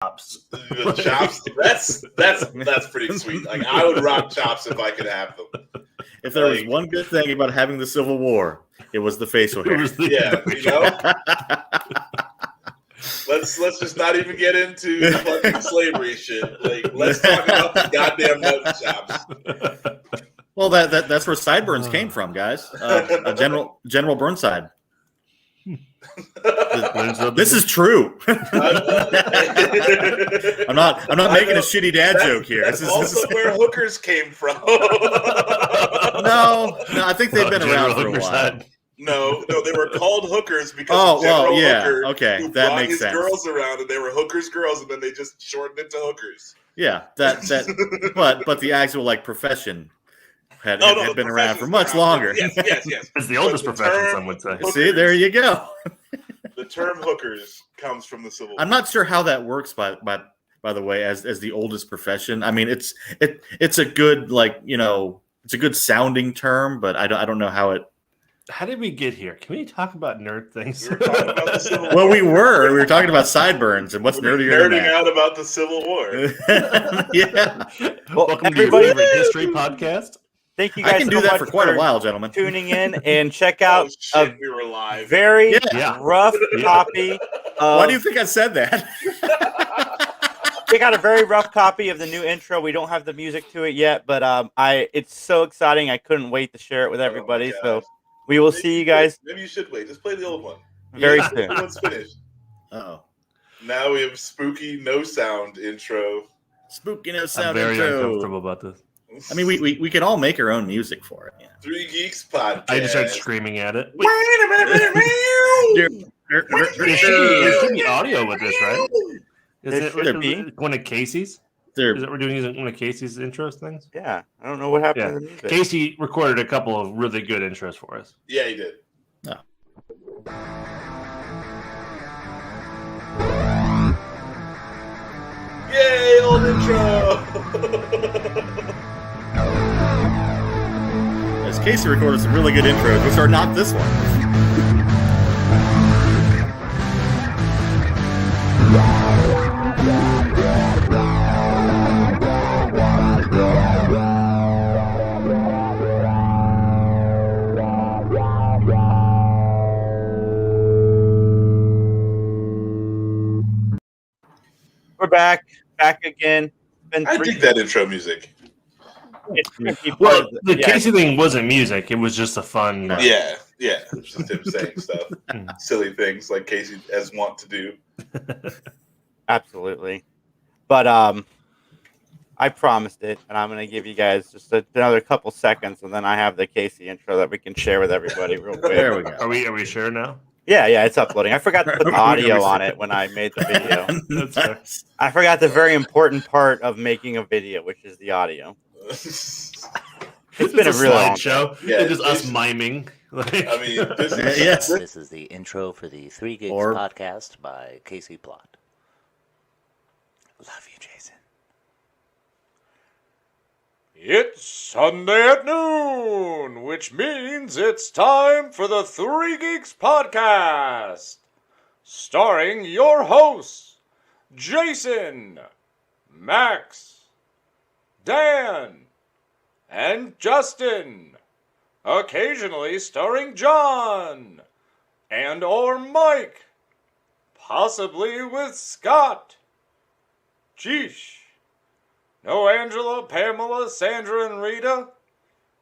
chops. The chops. That's pretty sweet. Like I would rock chops if I could have them. If there was one good thing about having the Civil War, it was the facial hair. Yeah, you know. Let's just not even get into fucking slavery shit. Like, let's talk about the goddamn mutton chops. Well, that's where sideburns came from, guys. General Burnside. This is true. I'm not making a shitty dad joke here. That's also where hookers came from. No, I think they've been around for a while. No, they were called hookers because Hooker who that brought makes his sense. Girls around, and they were hookers girls, and then they just shortened it to hookers. Yeah, but the actual profession had been around for much longer. Yes. It's the oldest profession, some would say. Hookers, see, there you go. The term hookers comes from the Civil War. I'm not sure how that works, by the way, as the oldest profession. I mean, it's a good it's a good sounding term, but I don't know how it. How did we get here? Can we talk about nerd things? We were talking about the Civil War. Well, we were talking about sideburns and what's nerdier than that. Nerding out about the Civil War. Yeah. Welcome to your favorite history podcast. Thank you guys. I can do that for quite a while, gentlemen. Tuning in and check out we were live. Very rough copy. Why do you think I said that? We got a very rough copy of the new intro. We don't have the music to it yet, but it's so exciting. I couldn't wait to share it with everybody. So we will see you guys. Maybe you should wait. Just play the old one. Very soon. The one's finished. Oh. Now we have spooky no sound intro. Spooky no sound I'm very intro. uncomfortable about this. I mean, we can all make our own music for it. Yeah. Three Geeks podcast. I just started screaming at it. Wait a minute. There should be audio with this, right? Is There should be. One of Casey's? Is it we're doing one of Casey's intros things? Yeah, I don't know what happened to the music. Casey recorded a couple of really good intros for us. Yeah, he did. Oh. Yay, old intro! As Casey recorded some really good intros, which are not this one. We're back again. I dig that intro music. Well, the Casey thing wasn't music; it was just a fun. Yeah, it's just him saying stuff, silly things like Casey as want to do. Absolutely, but I promised it, and I'm going to give you guys just another couple seconds, and then I have the Casey intro that we can share with everybody real quick. There we go. Are we sure now? Yeah, it's uploading. I forgot to put the audio on it when I made the video. Nice. I forgot the very important part of making a video, which is the audio. It's been a real long show. Yeah, It's just us miming. I mean, This is the intro for the Three Geeks podcast by Casey Plott. Love you, Jason. It's Sunday at noon, which means it's time for the Three Geeks podcast, starring your hosts, Jason, Max, Dan, and Justin, occasionally starring John, and or Mike, possibly with Scott. Sheesh. No Angela, Pamela, Sandra, and Rita?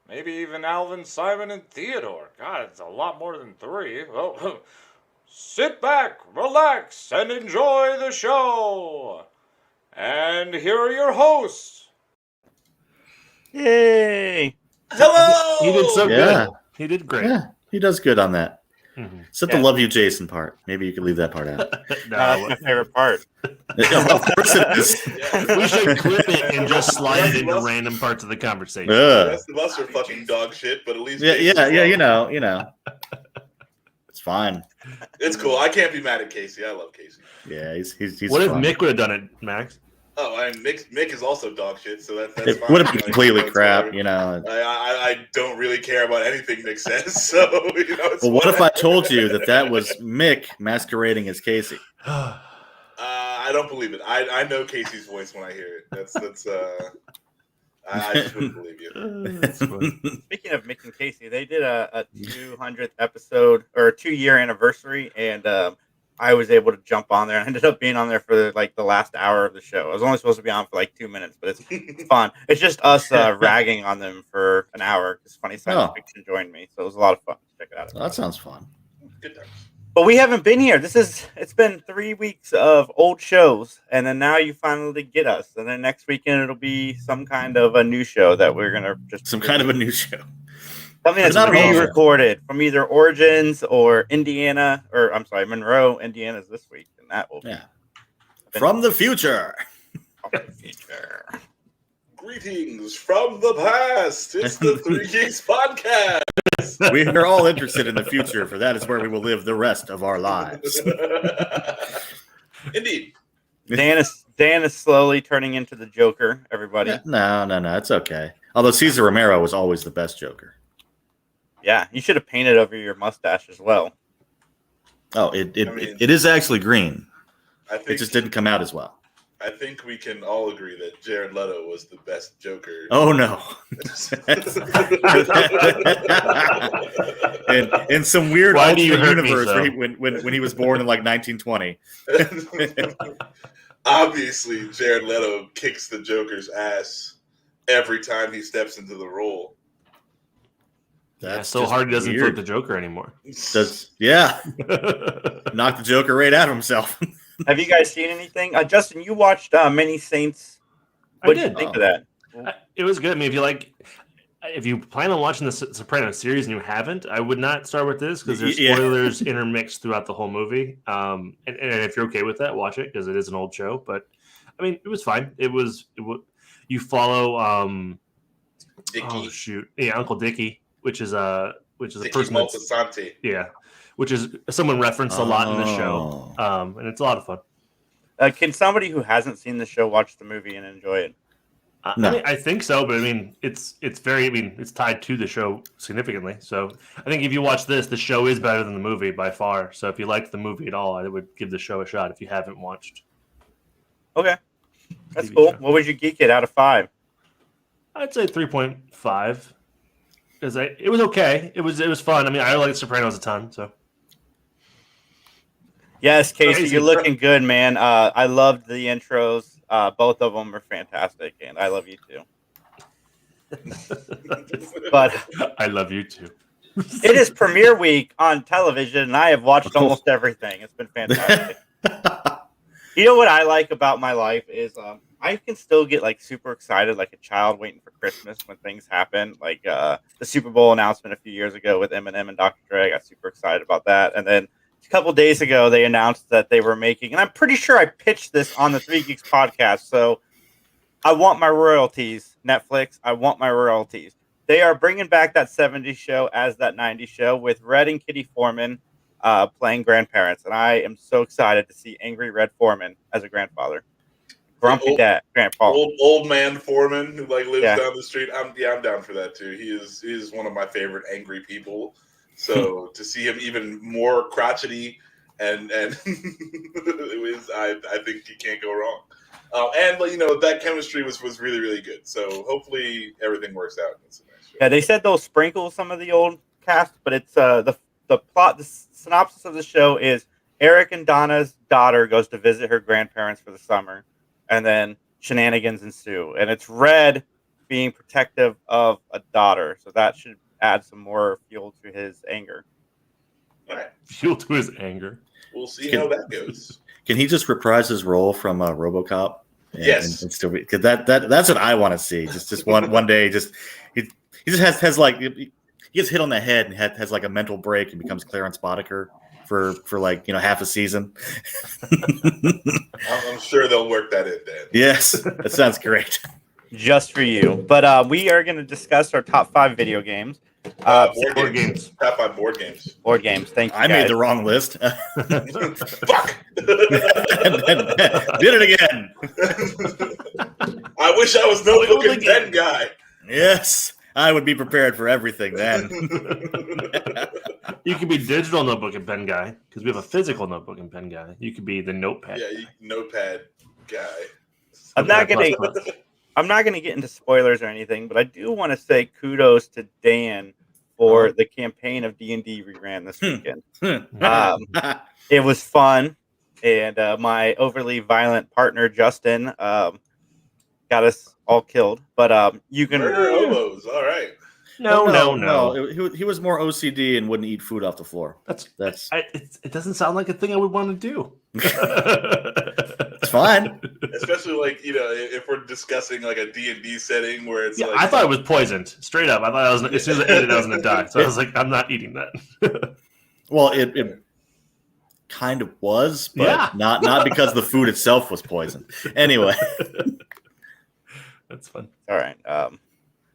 Maybe even Alvin, Simon, and Theodore. God, it's a lot more than three. Well, sit back, relax, and enjoy the show. And here are your hosts. Yay! hello. He did so Yeah. good. He did great. Yeah, he does good on that. Mm-hmm. Except the love you, Jason part. Maybe you could leave that part out. That's my favorite part. Of course it is. We should clip it and just slide it into random parts of the conversation. The rest of us are fucking dog shit, but at least Yeah, you know. It's fine. it's cool. I can't be mad at Casey. I love Casey. Yeah, he's What if fun. Mick would have done it, Max? Oh, and Mick is also dog shit, so that's It fine. would have been Like, completely it's crap, whatever. you know. I don't really care about anything Mick says, so it's Well, what if I whatever. told you that was Mick masquerading as Casey? I I don't believe it. I know Casey's voice when I hear it. That's I just wouldn't believe you. That's funny. Speaking of Mick and Casey, they did a 200th episode or a 2-year anniversary, and I was able to jump on there. I ended up being on there for like the last hour of the show. I was only supposed to be on for like 2 minutes, but it's fun. It's just us ragging on them for an hour because Funny Science Fiction joined me, so it was a lot of fun. Check it out. Well, that sounds fun. Good times. But we haven't been here. It's been 3 weeks of old shows, and then now you finally get us. And then next weekend it'll be some kind of a new show that we're gonna just kind of a new show. Something that's re-recorded from either Origins or Indiana, or I'm sorry, Monroe, Indiana's this week, and that will be from the future. Greetings from the past. It's the Three Geeks podcast. We are all interested in the future, for that is where we will live the rest of our lives. Indeed. Dan is slowly turning into the Joker, everybody. No, it's okay. Although Cesar Romero was always the best Joker. Yeah, you should have painted over your mustache as well. Oh, it is actually green. I think it just didn't come out as well. I think we can all agree that Jared Leto was the best Joker. Oh no! in some weird alternate universe when he was born in like 1920. Obviously, Jared Leto kicks the Joker's ass every time he steps into the role. That's so hard he doesn't flip the Joker anymore. Knock the Joker right out of himself. Have you guys seen anything? Justin, you watched Many Saints. What did you think of that? It was good. I mean, if you plan on watching the Sopranos series and you haven't, I would not start with this because there's spoilers intermixed throughout the whole movie. And if you're okay with that, watch it because it is an old show. But I mean, it was fine. You follow Dickie. Uncle Dickie, which is a Dickie person Moltisanti. which is someone referenced a lot in the show, and it's a lot of fun. Can somebody who hasn't seen the show watch the movie and enjoy it? No. I mean, I think so, but I mean, it's tied to the show significantly. So I think if you watch this, the show is better than the movie by far. So if you liked the movie at all, I would give the show a shot if you haven't watched. Okay, that's TV cool. show. What would you geek it out of 5? I'd say 3.5 because it was okay. It was fun. I mean, I like Sopranos a ton. So yes, Casey, you're looking good, man. I loved the intros. Both of them are fantastic, and I love you too. But I love you too. It is premiere week on television, and I have watched almost everything. It's been fantastic. You know what I like about my life is I can still get like super excited like a child waiting for Christmas when things happen. Like the Super Bowl announcement a few years ago with Eminem and Dr. Dre. I got super excited about that. And then a couple days ago, they announced that they were making, and I'm pretty sure I pitched this on the Three Geeks podcast. So I want my royalties, Netflix. I want my royalties. They are bringing back that 70s show as that 90s show with Red and Kitty Foreman playing grandparents. And I am so excited to see angry Red Foreman as a grandfather. Grumpy dad, grandpa. Old man Foreman who like lives down the street. I'm down for that too. He is one of my favorite angry people. So to see him even more crotchety and it was, I think you can't go wrong. And that chemistry was really, really good. So hopefully everything works out. It's a nice show. Yeah, they said they'll sprinkle some of the old cast, but it's the plot. The synopsis of the show is Eric and Donna's daughter goes to visit her grandparents for the summer, and then shenanigans ensue. And it's Red being protective of a daughter, so that should add some more fuel to his anger. All right. Fuel to his anger. We'll see how that goes. Can he just reprise his role from RoboCop? Yes. And still because that's what I want to see. Just one day, he just has like he gets hit on the head and has like a mental break and becomes Clarence Boddicker for like half a season. I'm sure they'll work that in, Dan. Yes, that sounds great. Just for you. But we are going to discuss our top 5 video games. Board games. Top 5 board games. Board games. Thank you. I made the wrong list. Fuck. Did it again. I wish I was no Book and Pen guy. Yes. I would be prepared for everything then. You could be digital notebook and pen guy because we have a physical notebook and pen guy. You could be the notepad. Yeah, notepad guy. I'm not gonna get into spoilers or anything, but I do want to say kudos to Dan for the campaign of D&D we ran this weekend. It was fun, and my overly violent partner Justin got us all killed. But you can murder hobos. All right. No. He was more OCD and wouldn't eat food off the floor. It doesn't sound like a thing I would want to do. It's fine. Especially like, if we're discussing like a D&D setting where it's I thought it was poisoned. Straight up. I thought as soon as I ate it, I was going to die. So I was like, I'm not eating that. Well, it kind of was, but not because the food itself was poisoned. Anyway. That's fun. All right.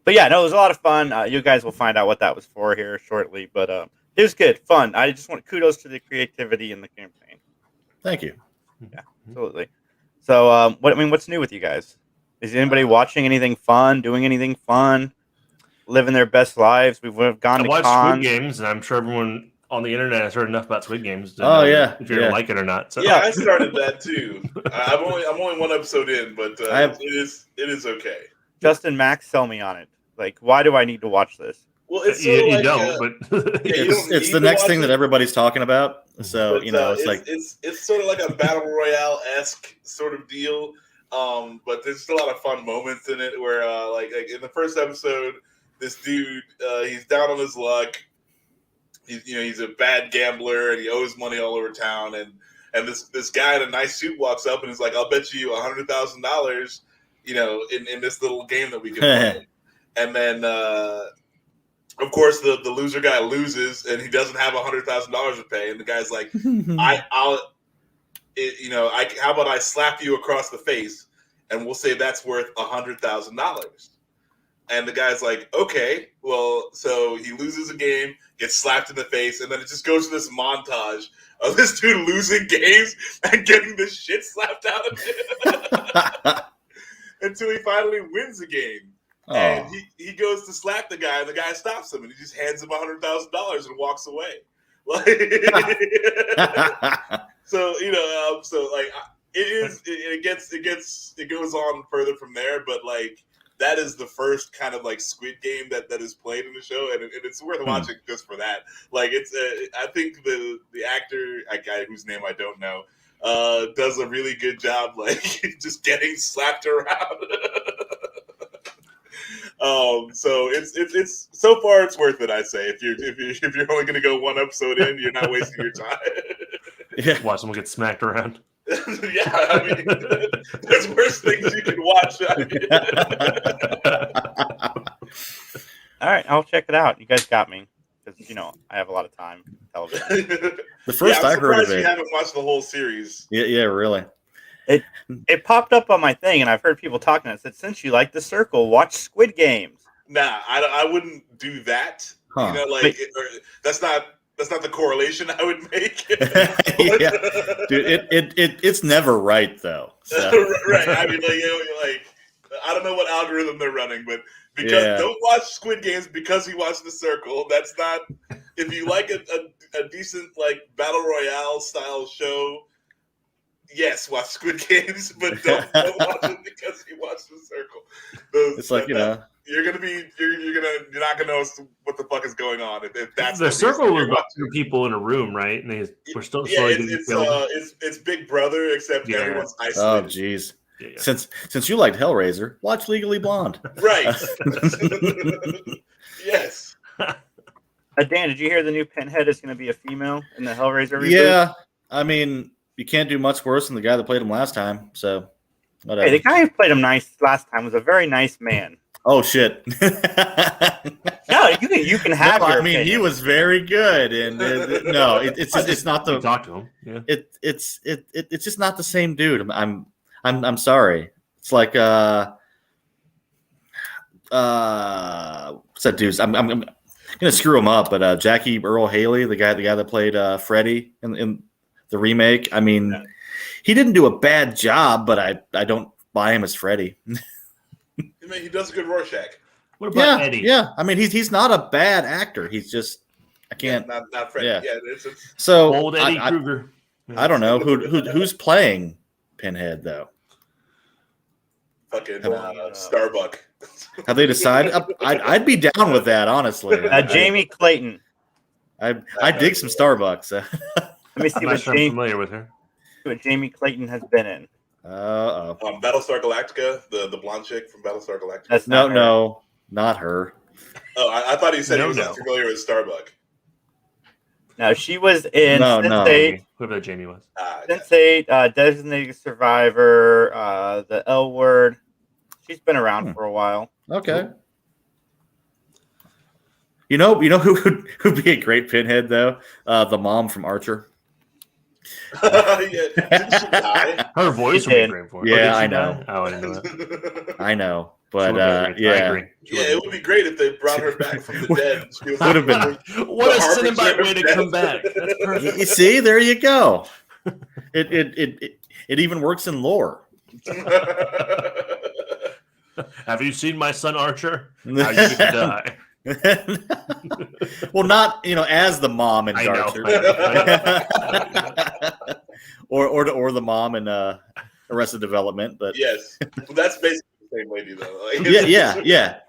But yeah, no, it was a lot of fun. You guys will find out what that was for here shortly. But it was good, fun. I just want kudos to the creativity in the campaign. Thank you. Yeah, absolutely. So, what's new with you guys? Is anybody watching anything fun, doing anything fun, living their best lives? We've gone to watched cons. Squid Games, and I'm sure everyone on the internet has heard enough about Squid Games to know if you're gonna like it or not. So. Yeah, I started that too. I'm only one episode in, but it is okay. Justin, Max, sell me on it. Like, why do I need to watch this? Well, it's you don't, but it's the next thing that everybody's talking about. So it's sort of like a battle royale-esque sort of deal. But there's a lot of fun moments in it where like in the first episode, this dude he's down on his luck. He's a bad gambler and he owes money all over town, and this guy in a nice suit walks up and is like, I'll bet you $100,000, in this little game that we can play. And then of course the loser guy loses and he doesn't have $100,000 to pay, and the guy's like, how about I slap you across the face and we'll say that's worth $100,000. And the guy's like, okay, well, so he loses a game, gets slapped in the face, and then it just goes to this montage of this dude losing games and getting the shit slapped out of him until he finally wins the game. Oh. And he goes to slap the guy, and the guy stops him, and he just hands him $100,000 and walks away. Like, so it goes on further from there, but like. That is the first kind of like Squid Game that is played in the show, and it's worth watching just for that. Like it's, I think the actor, a guy whose name I don't know, does a really good job, like just getting slapped around. So it's so far it's worth it. I say if you're only going to go one episode in, you're not wasting your time. Yeah, watch someone get smacked around. Yeah, I mean, there's worse things you can watch. All right, I'll check it out. You guys got me because I have a lot of time. Television. The first I heard of it, you haven't watched the whole series. Yeah, really. It popped up on my thing, and I've heard people talking. I said, since you like The Circle, watch Squid Games. Nah, I wouldn't do that. Huh. That's not the correlation I would make. Yeah, dude, it's never right though. So. Right. I mean, like I don't know what algorithm they're running, but don't watch Squid Games because you watch The Circle. That's not. If you like a decent like battle royale style show, yes, watch Squid Games, but don't watch it because you watch The Circle. It's like you're not gonna know what the fuck is going on if that's The Circle was about two people in a room, right? And we're still it's Big Brother, except everyone's isolated. Oh, jeez. Yeah. Since you liked Hellraiser, watch Legally Blonde. Right. Yes. Dan, did you hear the new Pinhead is going to be a female in the Hellraiser reboot? Yeah, I mean, you can't do much worse than the guy that played him last time. So, whatever. Hey, the guy who played him nice last time was a very nice man. Oh shit! No, you can have. No, your I mean, opinion. he was very good, and it's not the. Talk to him. Yeah. It's just not the same dude. I'm sorry. It's like what's that dude's? I'm gonna screw him up, but Jackie Earl Haley, the guy that played Freddy in the remake. I mean, he didn't do a bad job, but I don't buy him as Freddy. I mean, he does a good Rorschach. What about Eddie? Yeah. I mean, he's not a bad actor. He's just I can't. Not Freddy. Yeah. It's So old Eddie Kruger. I don't know who's playing Pinhead though. Fucking Starbuck. Have they decided? I'd be down with that, honestly. Jamie Clayton. I dig some Starbucks. Let me see I'm familiar with her. What Jamie Clayton has been in. Battlestar Galactica, the blonde chick from Battlestar Galactica. That's no, not her. Oh, I thought he said he was familiar with Starbuck. No, she was in Sense8. Whoever Jamie was. Sense8, Designated Survivor, the L Word. She's been around for a while. Okay. You know who'd be a great Pinhead though? The mom from Archer. Didn't she die? Her voice would be great for it. Yeah, I know. Oh, I didn't know that. I know, but I agree. Yeah, it would be great if they brought her back from the dead. Would have been what a Cinnabite way to come back. That's perfect. You see, there you go. It even works in lore. Have you seen my son Archer? How you could die. Well, not as the mom in Archer, or the mom in Arrested Development, but yes, that's basically the same lady though. Yeah.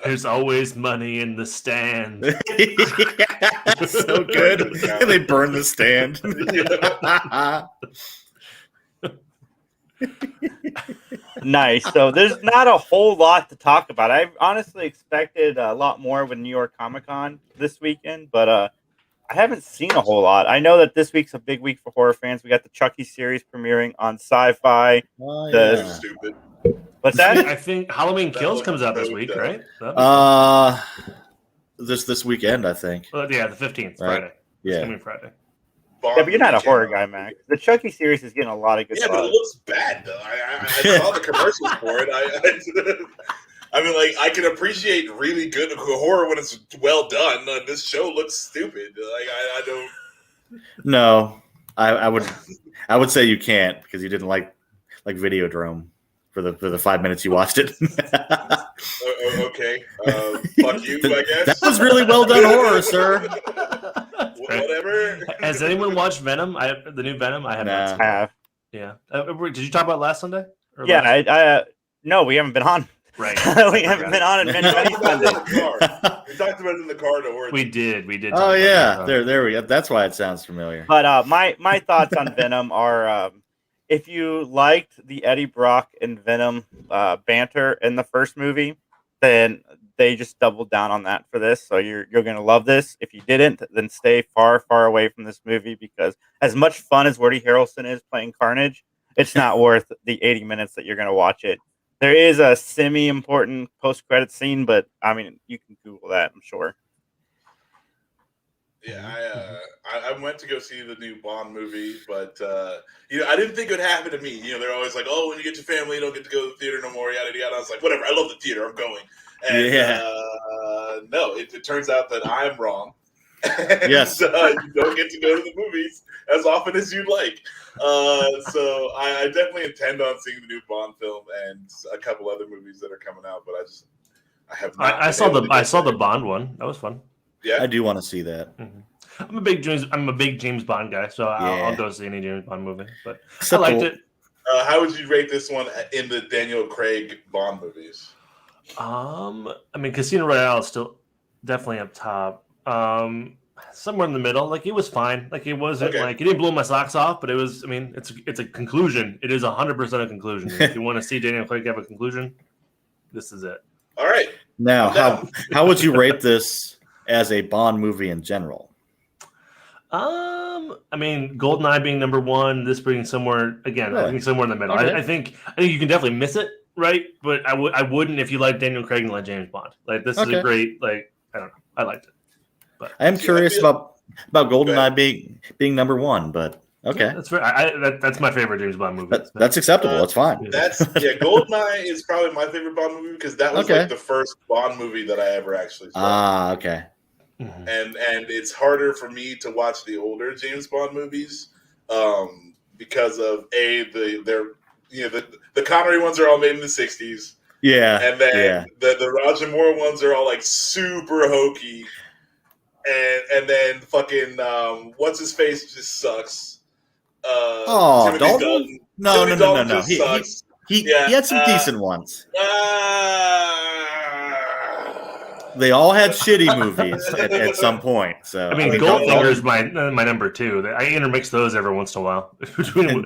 There's always money in the stand. So good. And they burn the stand. Nice. So there's not a whole lot to talk about. I honestly expected a lot more with New York Comic Con this weekend, but I haven't seen a whole lot. I know that this week's a big week for horror fans. We got the Chucky series premiering on Sci-Fi. Stupid. What's that? I think Halloween Kills comes out this week, right? This weekend, I think. Yeah, the 15th, right. Friday. Yeah. It's coming Friday. Yeah, but you're not a horror guy, Mac. The Chucky series is getting a lot of good but it looks bad, though. I saw the commercials for it. I mean, like, I can appreciate really good horror when it's well done. This show looks stupid. Like, I don't... No, I would say you can't because you didn't like Videodrome for the 5 minutes you watched it. Okay. Fuck you, I guess. That was really well done horror, sir. Whatever. Has anyone watched Venom? The new Venom? I have not. I have. Yeah. Did you talk about last Sunday? Yeah. No, we haven't been on. Right. We haven't been on it many Sundays. We talked about it in the car to work. We did. Oh yeah. There we go. That's why it sounds familiar. But my thoughts on Venom are if you liked the Eddie Brock and Venom banter in the first movie, then they just doubled down on that for this. So you're going to love this. If you didn't, then stay far, far away from this movie because as much fun as Woody Harrelson is playing Carnage, it's not worth the 80 minutes that you're going to watch it. There is a semi-important post-credit scene, but I mean, you can Google that, I'm sure. Yeah, I went to go see the new Bond movie, but I didn't think it would happen to me. They're always like, "Oh, when you get your family, you don't get to go to the theater no more." Yada yada. I was like, "Whatever. I love the theater. I'm going." And no, it turns out that I'm wrong. And, yes, you don't get to go to the movies as often as you'd like. So I definitely intend on seeing the new Bond film and a couple other movies that are coming out, but I have not. I saw the Bond one. That was fun. Yeah, I do want to see that. Mm-hmm. I'm a big James Bond guy, so I'll go see any James Bond movie. But Except I liked it. How would you rate this one in the Daniel Craig Bond movies? I mean, Casino Royale is still definitely up top. Somewhere in the middle. Like, it was fine. Like, it wasn't like it didn't blow my socks off, but it was. I mean, it's a conclusion. It is 100% a conclusion. If you want to see Daniel Craig have a conclusion, this is it. All right. Now, how would you rate this as a Bond movie in general? I mean, GoldenEye being number one, this being somewhere again. Really? I think somewhere in the middle. Okay. I think you can definitely miss it, right? But I wouldn't if you like Daniel Craig and like James Bond. Like, this is a great. Like, I don't know. I liked it. But I am curious about GoldenEye being number one, but okay, yeah, that's fair. That's my favorite James Bond movie. That's acceptable. That's fine. GoldenEye is probably my favorite Bond movie because that was like the first Bond movie that I ever actually saw. Okay. Mm-hmm. And it's harder for me to watch the older James Bond movies because of the Connery ones are all made in the 60s. Yeah. And then the Roger Moore ones are all like super hokey. And then fucking what's his face just sucks. Timothy Dalton? No. Just sucks. He had some decent ones. They all had shitty movies at some point. So I mean Goldfinger's my number 2. I intermix those every once in a while between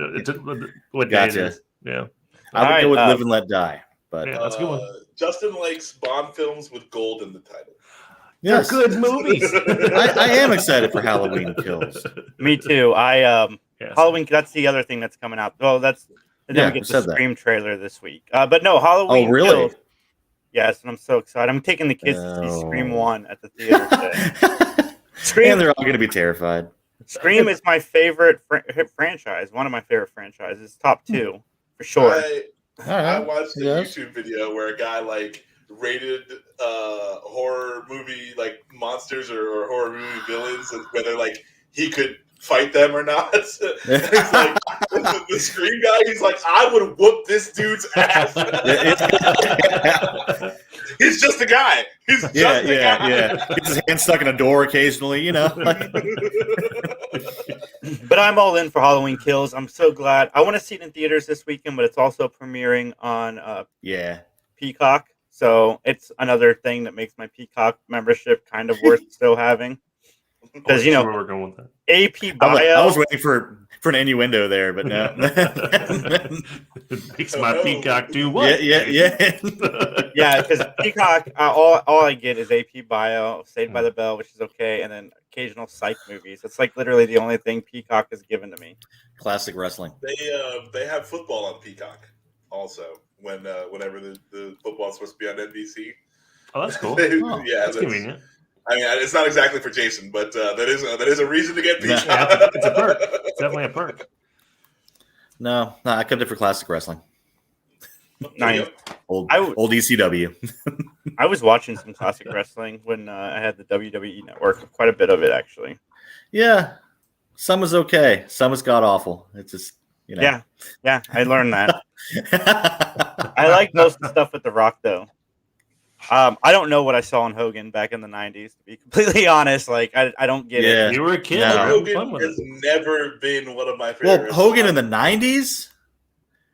what day it is. Yeah, I would go with Live and Let Die. But yeah, that's a good one. Justin likes Bond films with gold in the title. Yes. They're good movies. I am excited for Halloween Kills. Me too. Halloween. That's the other thing that's coming out. Well, then we get the Scream trailer this week. But no, Halloween. Oh, really? Kills. Yes, and I'm so excited. I'm taking the kids to see Scream 1 at the theater today. Scream, and they're all going to be terrified. Scream is my favorite franchise. One of my favorite franchises. Top 2 for sure. I watched a YouTube video where a guy like rated horror movie like monsters or horror movie villains, and whether like he could fight them or not. He's like the Scream guy. He's like, I would whoop this dude's ass. He's just a guy. He's just a guy. Yeah. Gets his hand stuck in a door occasionally, But I'm all in for Halloween Kills. I'm so glad. I want to see it in theaters this weekend, but it's also premiering on Peacock. So it's another thing that makes my Peacock membership kind of worth still having. Because where we're going with that. AP Bio. I was waiting for an innuendo there, but no. It makes my Peacock do what? Yeah. Because Peacock, all I get is AP Bio, Saved by the Bell, which is okay, and then occasional psych movies. It's like literally the only thing Peacock has given to me. Classic wrestling. They have football on Peacock also whenever the football is supposed to be on NBC. Oh, that's cool. That's convenient. I mean, it's not exactly for Jason, but that is a reason to get Peacock. Yeah, it's a perk. It's definitely a perk. No, I kept it for classic wrestling. Nice. Old ECW. I was watching some classic wrestling when I had the WWE Network. Quite a bit of it, actually. Yeah, some is okay. Some is god awful. It's just Yeah, I learned that. I like most of the stuff with The Rock, though. I don't know what I saw in Hogan back in the 90s, to be completely honest. Like, I don't get it. You were a kid. No. Hogan has never been one of my favorites. Well, Hogan in the 90s?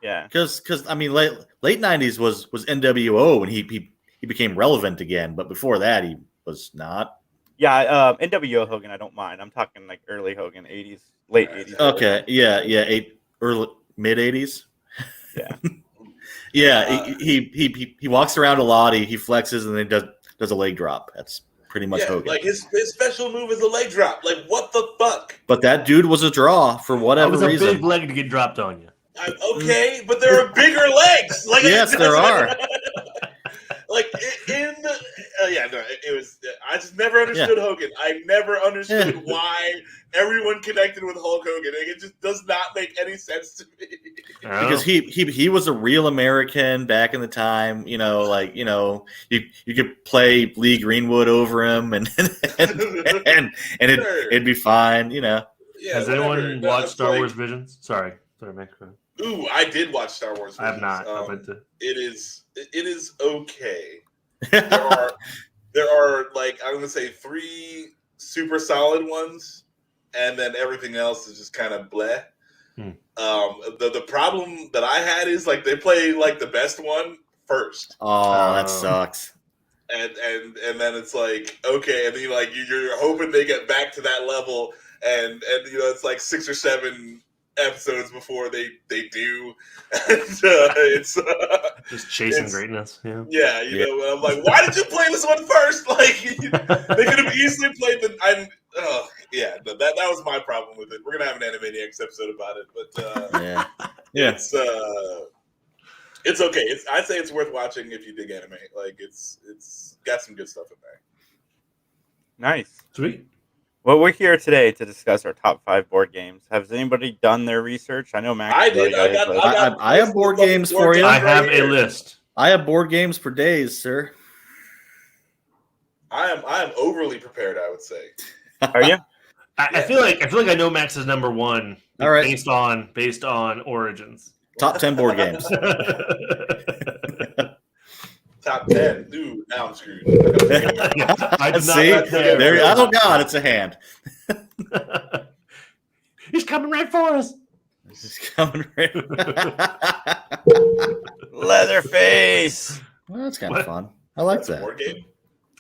Yeah. Because I mean, late 90s was NWO when he became relevant again. But before that, he was not. Yeah, NWO Hogan, I don't mind. I'm talking like early Hogan, 80s, late 80s. Okay, mid 80s. Yeah. Yeah, he walks around a lot. He flexes and then does a leg drop. That's pretty much Hogan. Like his special move is a leg drop. Like, what the fuck? But that dude was a draw for whatever reason. It was a big leg to get dropped on you. Okay, but there are bigger legs. Like, yes, there are. Like it was. I just never understood Hogan. I never understood why everyone connected with Hulk Hogan. Like, it just does not make any sense to me. Because he was a real American back in the time. You could play Lee Greenwood over him, and it'd be fine. Yeah, Has anyone watched Star Wars Visions? Sorry, Max. Ooh, I did watch Star Wars Visions. I have not. It is okay. There are like, I'm gonna say 3 super solid ones, and then everything else is just kind of bleh. The problem that I had is like they play like the best one first. Oh, that sucks. And then it's like, okay, and then you're hoping they get back to that level, and it's like 6 or 7 episodes before they do, and it's just chasing greatness. I'm like, why did you play this one first? Like, they could have easily played that was my problem with it. We're gonna have an Animaniacs episode about it, but it's okay. I'd say it's worth watching if you dig anime. Like, it's got some good stuff in there. Nice, sweet. Well, we're here today to discuss our top 5 board games. Has anybody done their research? I know Max. I did. I have board games for you. I have a list. I have board games for days, sir. I am overly prepared, I would say. Are you? I feel like I know Max's number 1. All right. Based on Origins. Top 10 board games. top 10. Dude, now I'm screwed. I did See, not there. Oh God, it's a hand. He's coming right for us. He's coming right. Leatherface. Well, that's kind of fun. I like That's a that. board game.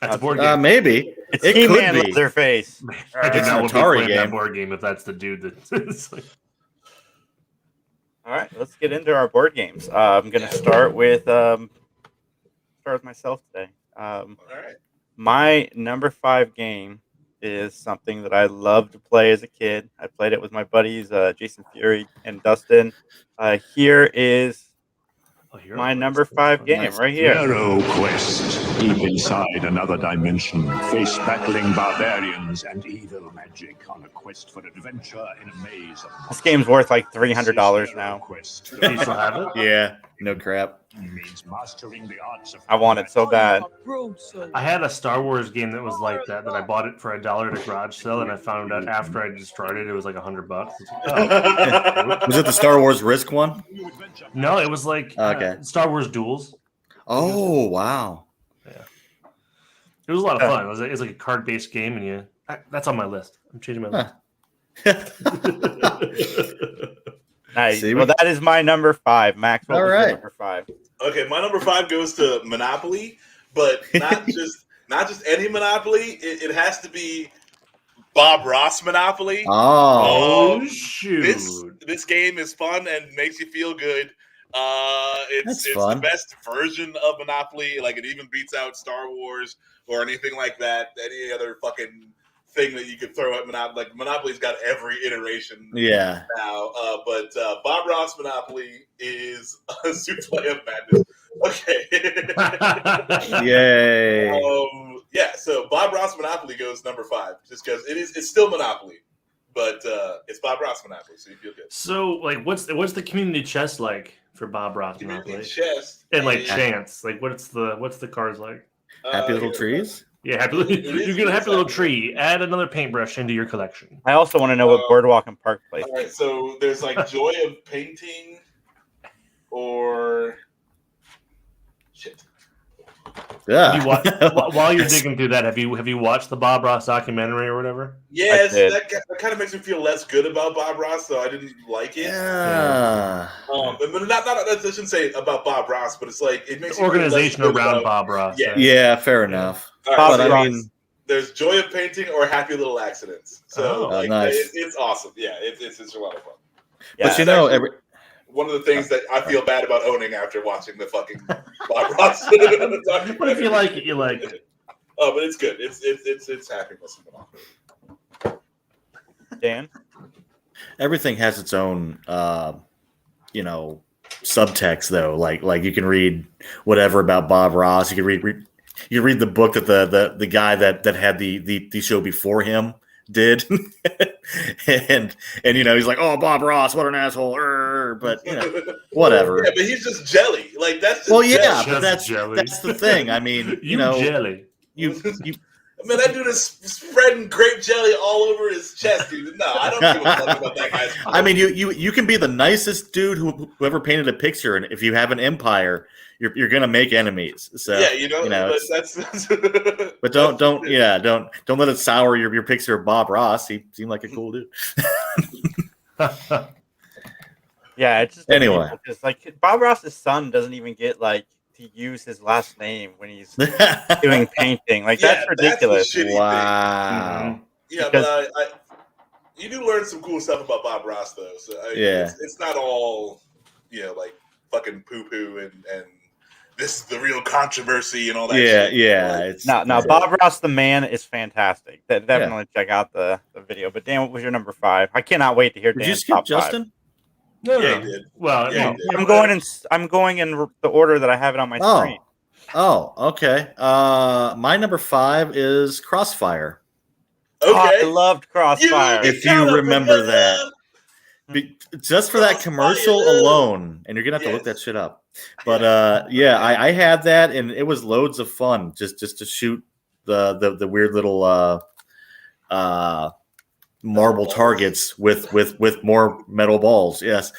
That's a board game. Maybe It's it He-Man could be. Leatherface. I do It's not an want to be Atari playing that game. board game if that's the dude that. Like... All right, let's get into our board games. I'm gonna start with myself today. All right. My number 5 game is something that I loved to play as a kid. I played it with my buddies Jason Fury and Dustin. Here is my number 5 game right here. Hero quest. Deep inside another dimension, face battling barbarians and evil magic on a quest for adventure in a maze of This game's worth like $300 now. quest. Do you still have it? Yeah, no crap. Means mastering the arts of I want it so bad. I had a Star Wars game that was like that I bought it for $1 at a garage sale, and I found out after I destroyed it, it was like $100. Like, oh. Was it the Star Wars Risk one? No, it was like Star Wars Duels. Oh wow. It was a lot of fun. It was like a card-based game, and that's on my list. I'm changing my list. Nice. See, well, that is my number 5. Max, what was your number 5? Okay, my number 5 goes to Monopoly, but not just any Monopoly. It has to be Bob Ross Monopoly. Oh, shoot! This game is fun and makes you feel good. It's fun. the best version of Monopoly. Like, it even beats out Star Wars or anything like that. Any other fucking thing that you could throw at Monopoly. Like, Monopoly's got every iteration yeah. now. But Bob Ross Monopoly is a Souffle of Madness. Okay. Yay. Yeah, so Bob Ross Monopoly goes number 5, just because it's still Monopoly, but it's Bob Ross Monopoly, so you feel good. So, like, what's the community chest like for Bob Ross Monopoly? Chest And like chance, like what's the cards like? Happy little trees. Yeah, you get a happy little tree. Add another paintbrush into your collection. I also want to know what Boardwalk and Park plays. All right, so there's like Joy of Painting, or shit. Yeah. While you're digging through that, have you watched the Bob Ross documentary or whatever? Yes, that kind of makes me feel less good about Bob Ross, so I didn't like it. Yeah. But not I shouldn't say about Bob Ross, but it's like it makes the organization around Bob Ross. Yeah, fair enough. Right, but so I mean, there's Joy of Painting or Happy Little Accidents. So nice. it's awesome. Yeah, it's a lot of fun. Yeah, but you know, one of the things that I feel bad about owning after watching the fucking Bob Ross. But if you like it, you like it. Oh, but it's good. It's happiness. Dan? Everything has its own, subtext though. Like you can read whatever about Bob Ross. You can read the book that the guy that had the show before him did, and he's like, oh, Bob Ross, what an asshole, but whatever. Yeah, but he's just jelly. Like that's just but that's the thing. I mean, jelly. You I mean, that dude is spreading grape jelly all over his chest, dude. No, I don't give a fuck about that guy's. I mean, you can be the nicest dude who ever painted a picture, and if you have an empire, you're gonna make enemies. So but that's but don't let it sour your picture of Bob Ross. He seemed like a cool dude. Yeah, it's just anyway. Just like Bob Ross's son doesn't even get like to use his last name when he's doing painting. Like that's ridiculous. That's wow. Mm-hmm. Yeah, but you do learn some cool stuff about Bob Ross though. So it's not all like fucking poo poo and this is the real controversy and all that. It's now Bob Ross the man is fantastic. Definitely check out the video. But Dan, what was your number 5? I cannot wait to hear Did Dan's you skip top Justin? 5. No, he did. Well, I'm going in the order that I have it on my screen. Oh, okay. My number 5 is Crossfire. Okay. I loved Crossfire. If you remember that. Just for that commercial alone, and you're gonna have to look that shit up. But I had that, and it was loads of fun just to shoot the weird little marble targets with more metal balls. Yes.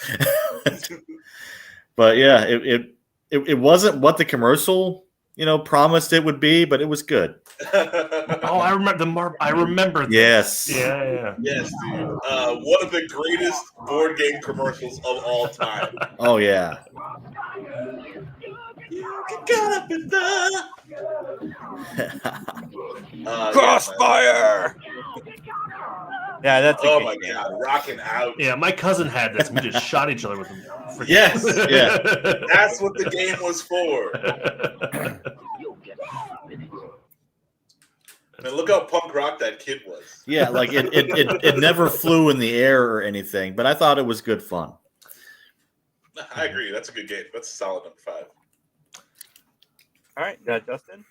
But yeah, it wasn't what the commercial promised it would be, but it was good. Oh, I remember I remember this. Yes. Yeah. Yes, dude. One of the greatest board game commercials of all time. Oh yeah. Crossfire. Yeah, that's. Oh my god, rocking out. Yeah, my cousin had this. We just shot each other with them. Yes. Yeah. That's what the game was for. Man, look how punk rock that kid was. Yeah, like it never flew in the air or anything, but I thought it was good fun. I agree. That's a good game. That's a solid number 5. All right, Justin.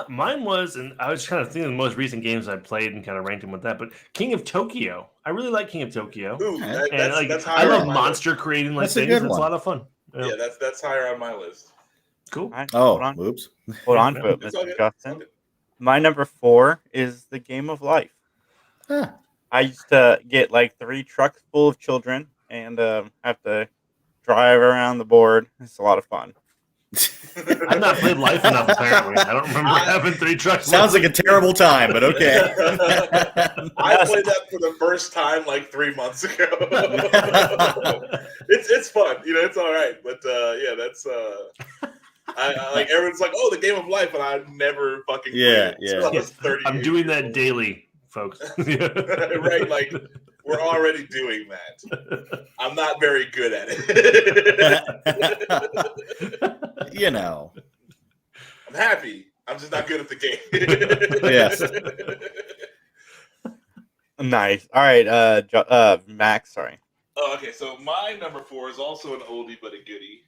Mine was, and I was kind of thinking of the most recent games I played and kind of ranked them with that. But King of Tokyo, I really like King of Tokyo. Ooh, that's I love monster creating like things. It's a lot of fun. Yeah, that's higher on my list. Cool. Right, Whoops. Hold on to it, Mr. Justin. My number 4 is the Game of Life. Huh. I used to get like 3 trucks full of children and have to drive around the board. It's a lot of fun. I've not played Life enough, apparently. I don't remember having 3 trucks. Sounds like a terrible time, but okay. I played that for the first time like 3 months ago. It's fun, it's all right. But yeah, that's I like everyone's like, oh, the Game of Life, and I've never fucking played it. I'm doing that daily, folks. Right, like we're already doing that. I'm not very good at it. I'm happy. I'm just not good at the game. Yes. Nice. All right, Max. Sorry. Oh, okay. So my number 4 is also an oldie but a goodie.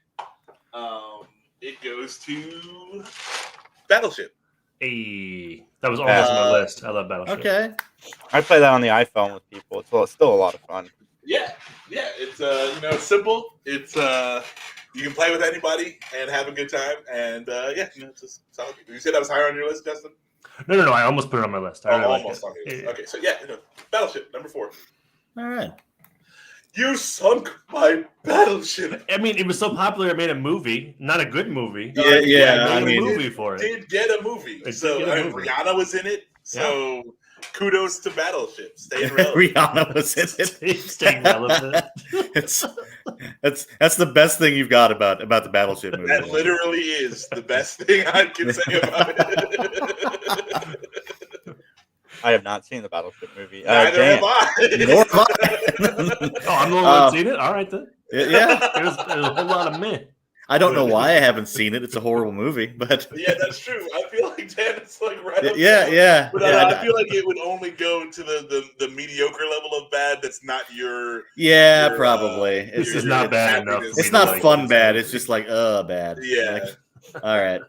It goes to Battleship. Hey, that was almost on my list. I love Battleship. Okay. I play that on the iPhone with people. It's still a lot of fun. Yeah. It's it's simple. It's you can play with anybody and have a good time. And it's just solid. You said that was higher on your list, Justin? No. I almost put it on my list. Almost on your list. Okay, so Battleship number 4. All right. You sunk my battleship. I mean, it was so popular it made a movie. Not a good movie. Yeah. Made a movie for it. Did get a movie. Rihanna was in it. So kudos to Battleship. Staying relevant. Rihanna was in it. Staying relevant. That's the best thing you've got about the Battleship movie. That literally is the best thing I can say about it. I have not seen the Battleship movie. Neither have I. Nor have I. Oh, I'm the only one that's seen it? All right, then. Yeah. There's a whole lot of men. I don't know why I haven't seen it. It's a horrible movie, but yeah, that's true. I feel like Dan is like right up yeah, there. yeah. But I feel like it would only go to the mediocre level of bad. That's not your probably. This is not bad enough. It's not fun bad. It's just like bad. Yeah. All right.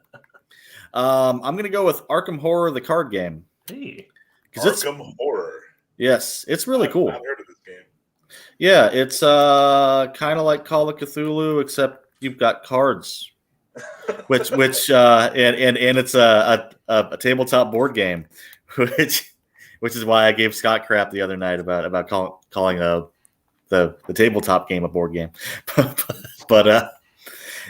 I'm gonna go with Arkham Horror, the card game. Hey. Arkham Horror. Yes, it's really cool. I've heard of this game. Yeah, it's kind of like Call of Cthulhu, except you've got cards, which and it's a tabletop board game, which is why I gave Scott crap the other night about calling the tabletop game a board game, but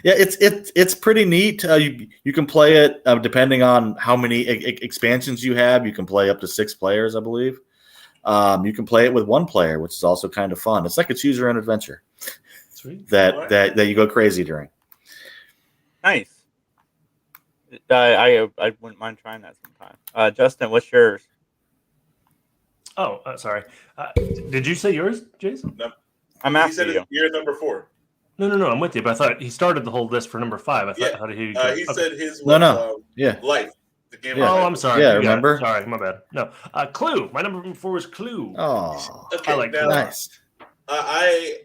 yeah, it's pretty neat. You can play it depending on how many expansions you have. You can play up to 6 players, I believe. You can play it with 1 player, which is also kind of fun. It's like a choose your own adventure. Sweet. That you go crazy during. Nice. I wouldn't mind trying that sometime. Justin, what's yours? Oh, sorry. Did you say yours, Jason? No. I'm asking you. You're number 4. No, I'm with you. But I thought he started the whole list for number 5. I thought how did he? He said his was Life. The game. Yeah. Oh, I'm sorry. Yeah, remember? Sorry, my bad. No, Clue. My number 4 is Clue. Oh, okay, I like now, nice. I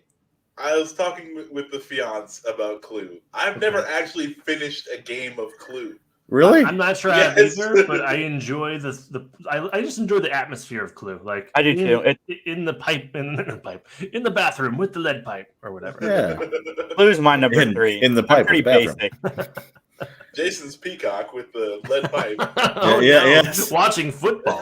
was talking with the fiance about Clue. I've never actually finished a game of Clue. Really? I'm not sure I have either, but I enjoy I just enjoy the atmosphere of Clue. Like I do too. In the bathroom with the lead pipe or whatever. Yeah. Clue's my number 3. In the pipe. Pretty basic. Jason's peacock with the lead pipe. Yeah. Watching football.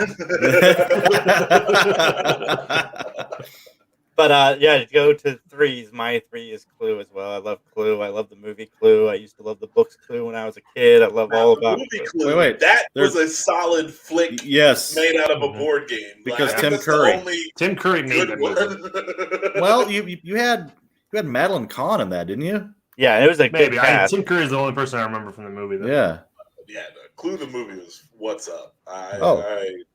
But yeah, to go to threes. My 3 is Clue as well. I love Clue. I love the movie Clue. I used to love the books Clue when I was a kid. I love all about movie Clue. Clue. Wait. That was a solid flick. Yes. Made out of a board game. Because I think Tim that's Curry. the only Tim Curry made that movie. one. Well, you had Madeline Kahn in that, didn't you? Yeah, it was a Maybe good cast. Tim Curry is the only person I remember from the movie. Though. Yeah. Yeah, Clue the movie was what's up. I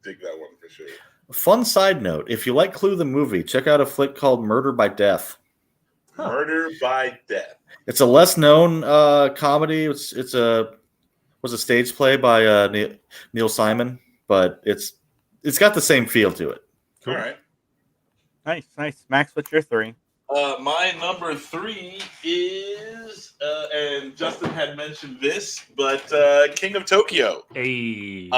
dig that one for sure. Fun side note: if you like Clue the movie, check out a flick called Murder by Death. Murder by Death. It's a less known comedy. It's a stage play by Neil Simon, but it's got the same feel to it. Cool. All right. Nice. Max, what's your 3? My number 3 is, and Justin had mentioned this, but King of Tokyo. Hey.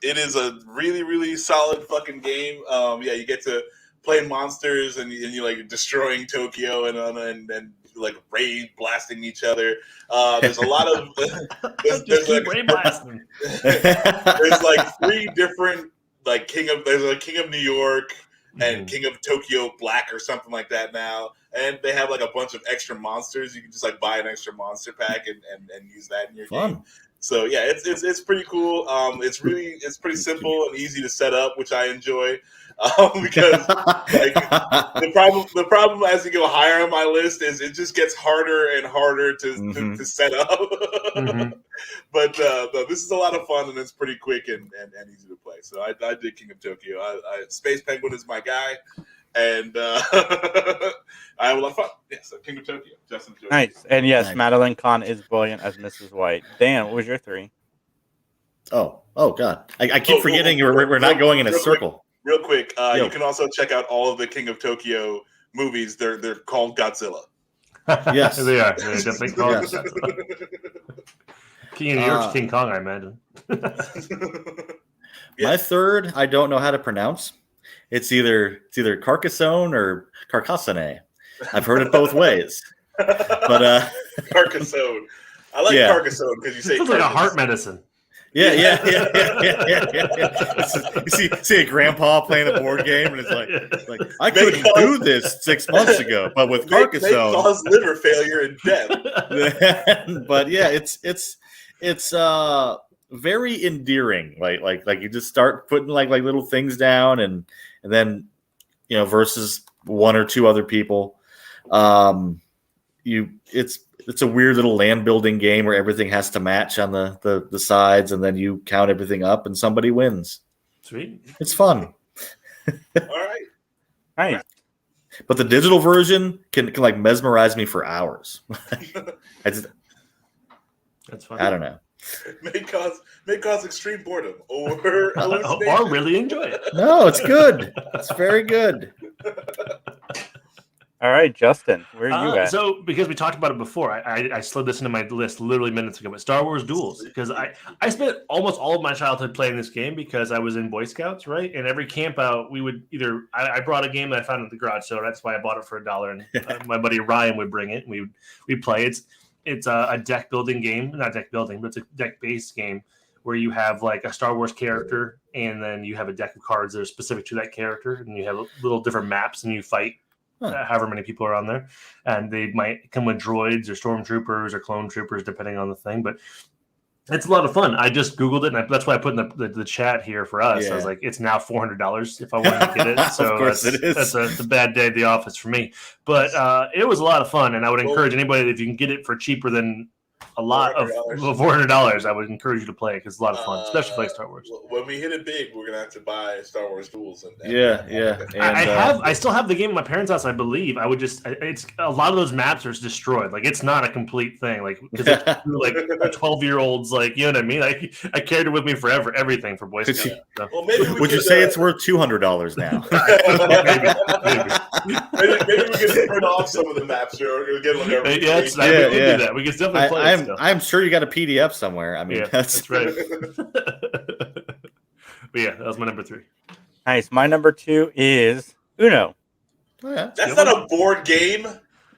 It is a really, really solid fucking game. Yeah, you get to play monsters and you like destroying Tokyo and like raid blasting each other. There's a lot of there's like raid blasting. There's like 3 different like there's a King of New York. And King of Tokyo Black or something like that now. And they have like a bunch of extra monsters. You can just like buy an extra monster pack and use that in your game. So yeah, it's pretty cool. It's pretty simple and easy to set up, which I enjoy. Because like the problem as you go higher on my list is it just gets harder and harder to set up. But this is a lot of fun and it's pretty quick and easy to play. So I did King of Tokyo. Space Penguin is my guy, and I have a lot of fun. Yeah, so King of Tokyo. Justin. Nice. And yes, Madeline Kahn is brilliant as Mrs. White. Dan, what was your 3? Oh God! I keep forgetting we're not going in a circle. Real quick, you can also check out all of the King of Tokyo movies. They're called Godzilla. Yes, they are. They're definitely called Godzilla. King of New York's King Kong, I imagine. My 3rd, I don't know how to pronounce. It's either Carcassonne or Carcassonne. I've heard it both ways. But Carcassonne. I like Carcassonne because you say it's like a heart medicine. Yeah. You see a grandpa playing a board game, and it's like I couldn't do this 6 months ago, but with Carcassonne, cause liver failure and death. But yeah, it's very endearing. Like you just start putting like little things down, and then versus 1 or 2 other people. It's a weird little land building game where everything has to match on the sides, and then you count everything up and somebody wins. Sweet. It's fun. All right. But the digital version can like mesmerize me for hours. That's fun. I don't know. May cause extreme boredom or really enjoy it. No, it's good. It's very good. All right, Justin, where are you at? So, because we talked about it before, I slid this into my list literally minutes ago. But Star Wars Duels, because I spent almost all of my childhood playing this game because I was in Boy Scouts, right? And every camp out, we would I brought a game that I found at the garage sale. That's why I bought it for $1, and my buddy Ryan would bring it. And we'd play. It's a deck building game, not deck building, but it's a deck based game where you have like a Star Wars character, and then you have a deck of cards that are specific to that character, and you have little different maps, and you fight. However many people are on there, and they might come with droids or stormtroopers or clone troopers depending on the thing, but it's a lot of fun. I just Googled it, and that's why I put in the chat here for us. I was like, it's now $400 if I wanted to get it. So of course it is. That's a bad day at the office for me, but it was a lot of fun, and I would encourage anybody, if you can get it for cheaper than a lot of $400, I would encourage you to play it because it's a lot of fun, especially playing Star Wars. When we hit it big, we're gonna have to buy Star Wars Duels. And I still have the game at my parents' house, I believe. It's a lot of those maps are destroyed. Like it's not a complete thing. Like because like 12-year-olds, like you know what I mean. I carried it with me forever, everything for Boy Scouts. So. Well, maybe would you say it's worth $200 now? maybe we can print off some of the maps or get whatever. We can do that. We can definitely play it. I'm sure you got a PDF somewhere. I mean, that's right. But yeah, that was my number 3. Nice. My number 2 is Uno. Oh, yeah. That's not a board game.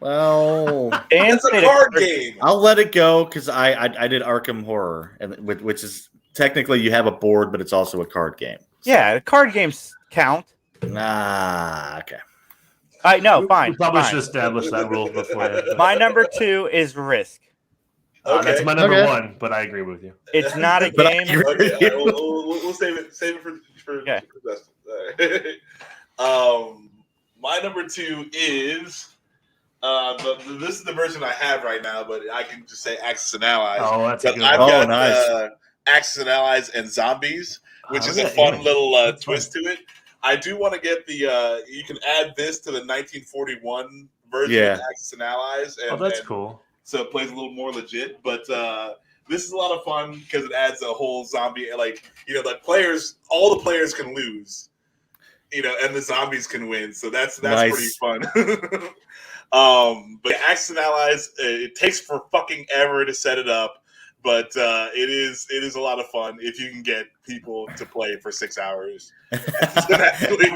Well, it's a card game. I'll let it go because I did Arkham Horror, and which is technically you have a board, but it's also a card game. So. Yeah, card games count. Okay. No, fine. We probably fine. should establish that rule before. My number 2 is Risk. Okay. That's my number 1, but I agree with you. It's not a game. Okay, all right, we'll save it for Okay. Dustin. All right. My number 2 is this is the version I have right now, but I can just say Axis and Allies. Oh, that's a good I've one. got nice. Axis and Allies and Zombies, which is a fun little twist to it. I do want to get the you can add this to the 1941 version of Axis and Allies. And, that's cool. So it plays a little more legit, but this is a lot of fun because it adds a whole zombie, all the players can lose, and the zombies can win. So that's pretty fun. But Axis and Allies, it takes for fucking ever to set it up, but it is a lot of fun if you can get people to play for 6 hours and actually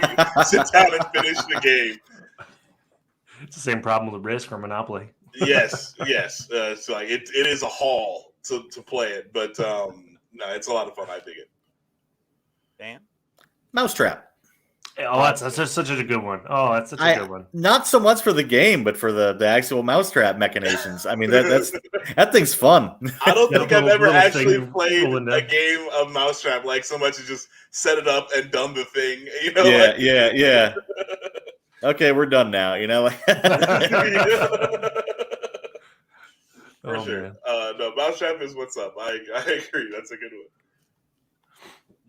sit down and finish the game. It's the same problem with Risk or Monopoly. Yes. So like it is a haul to play it, but no, it's a lot of fun. I dig it. Damn. Mousetrap. Oh, that's such a good one. Oh, that's such a good one. Not so much for the game, but for the actual mousetrap machinations. I mean, that thing's fun. I don't think I've ever actually played a game of Mousetrap like so much as just set it up and done the thing. Yeah. Okay, we're done now. For sure. No, Mousetrap is what's up. I agree. That's a good one.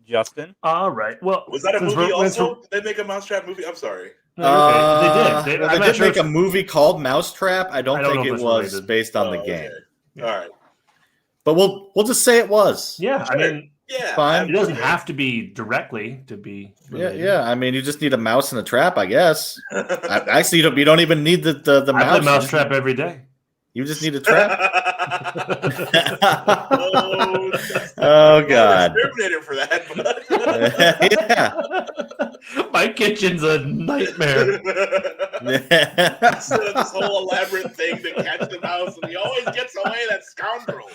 Justin? All right. Well, was that a movie also? Did they make a Mousetrap movie? I'm sorry. No, they did. They did make a movie called Mousetrap. I don't think it was based on the game. Okay. All right. But we'll just say it was. Yeah, sure. I mean, fine. It doesn't have to be directly to be related. Yeah. I mean, you just need a mouse and a trap, I guess. Actually, you don't even need the mouse. I play Mousetrap every day. You just need a trap. Oh God! Discriminated for that. Yeah. My kitchen's a nightmare. This whole elaborate thing to catch the mouse, and he always gets away. That scoundrel.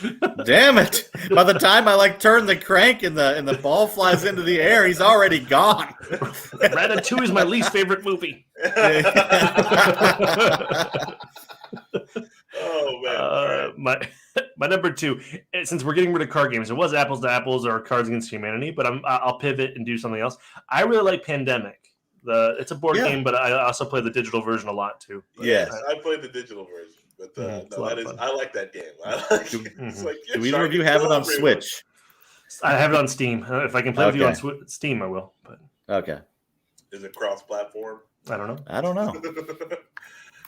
Damn it! By the time I turn the crank and the ball flies into the air, he's already gone. Ratatouille is my least favorite movie. Oh man! My number 2. Since we're getting rid of card games, it was Apples to Apples or Cards Against Humanity, but I'll pivot and do something else. I really like Pandemic. It's a board game, but I also play the digital version a lot too. Yes, I played the digital version, but I like that game. It's like, do either of you have it on Switch? I have it on Steam. If I can play with you on Steam, I will. But okay, is it cross-platform? I don't know.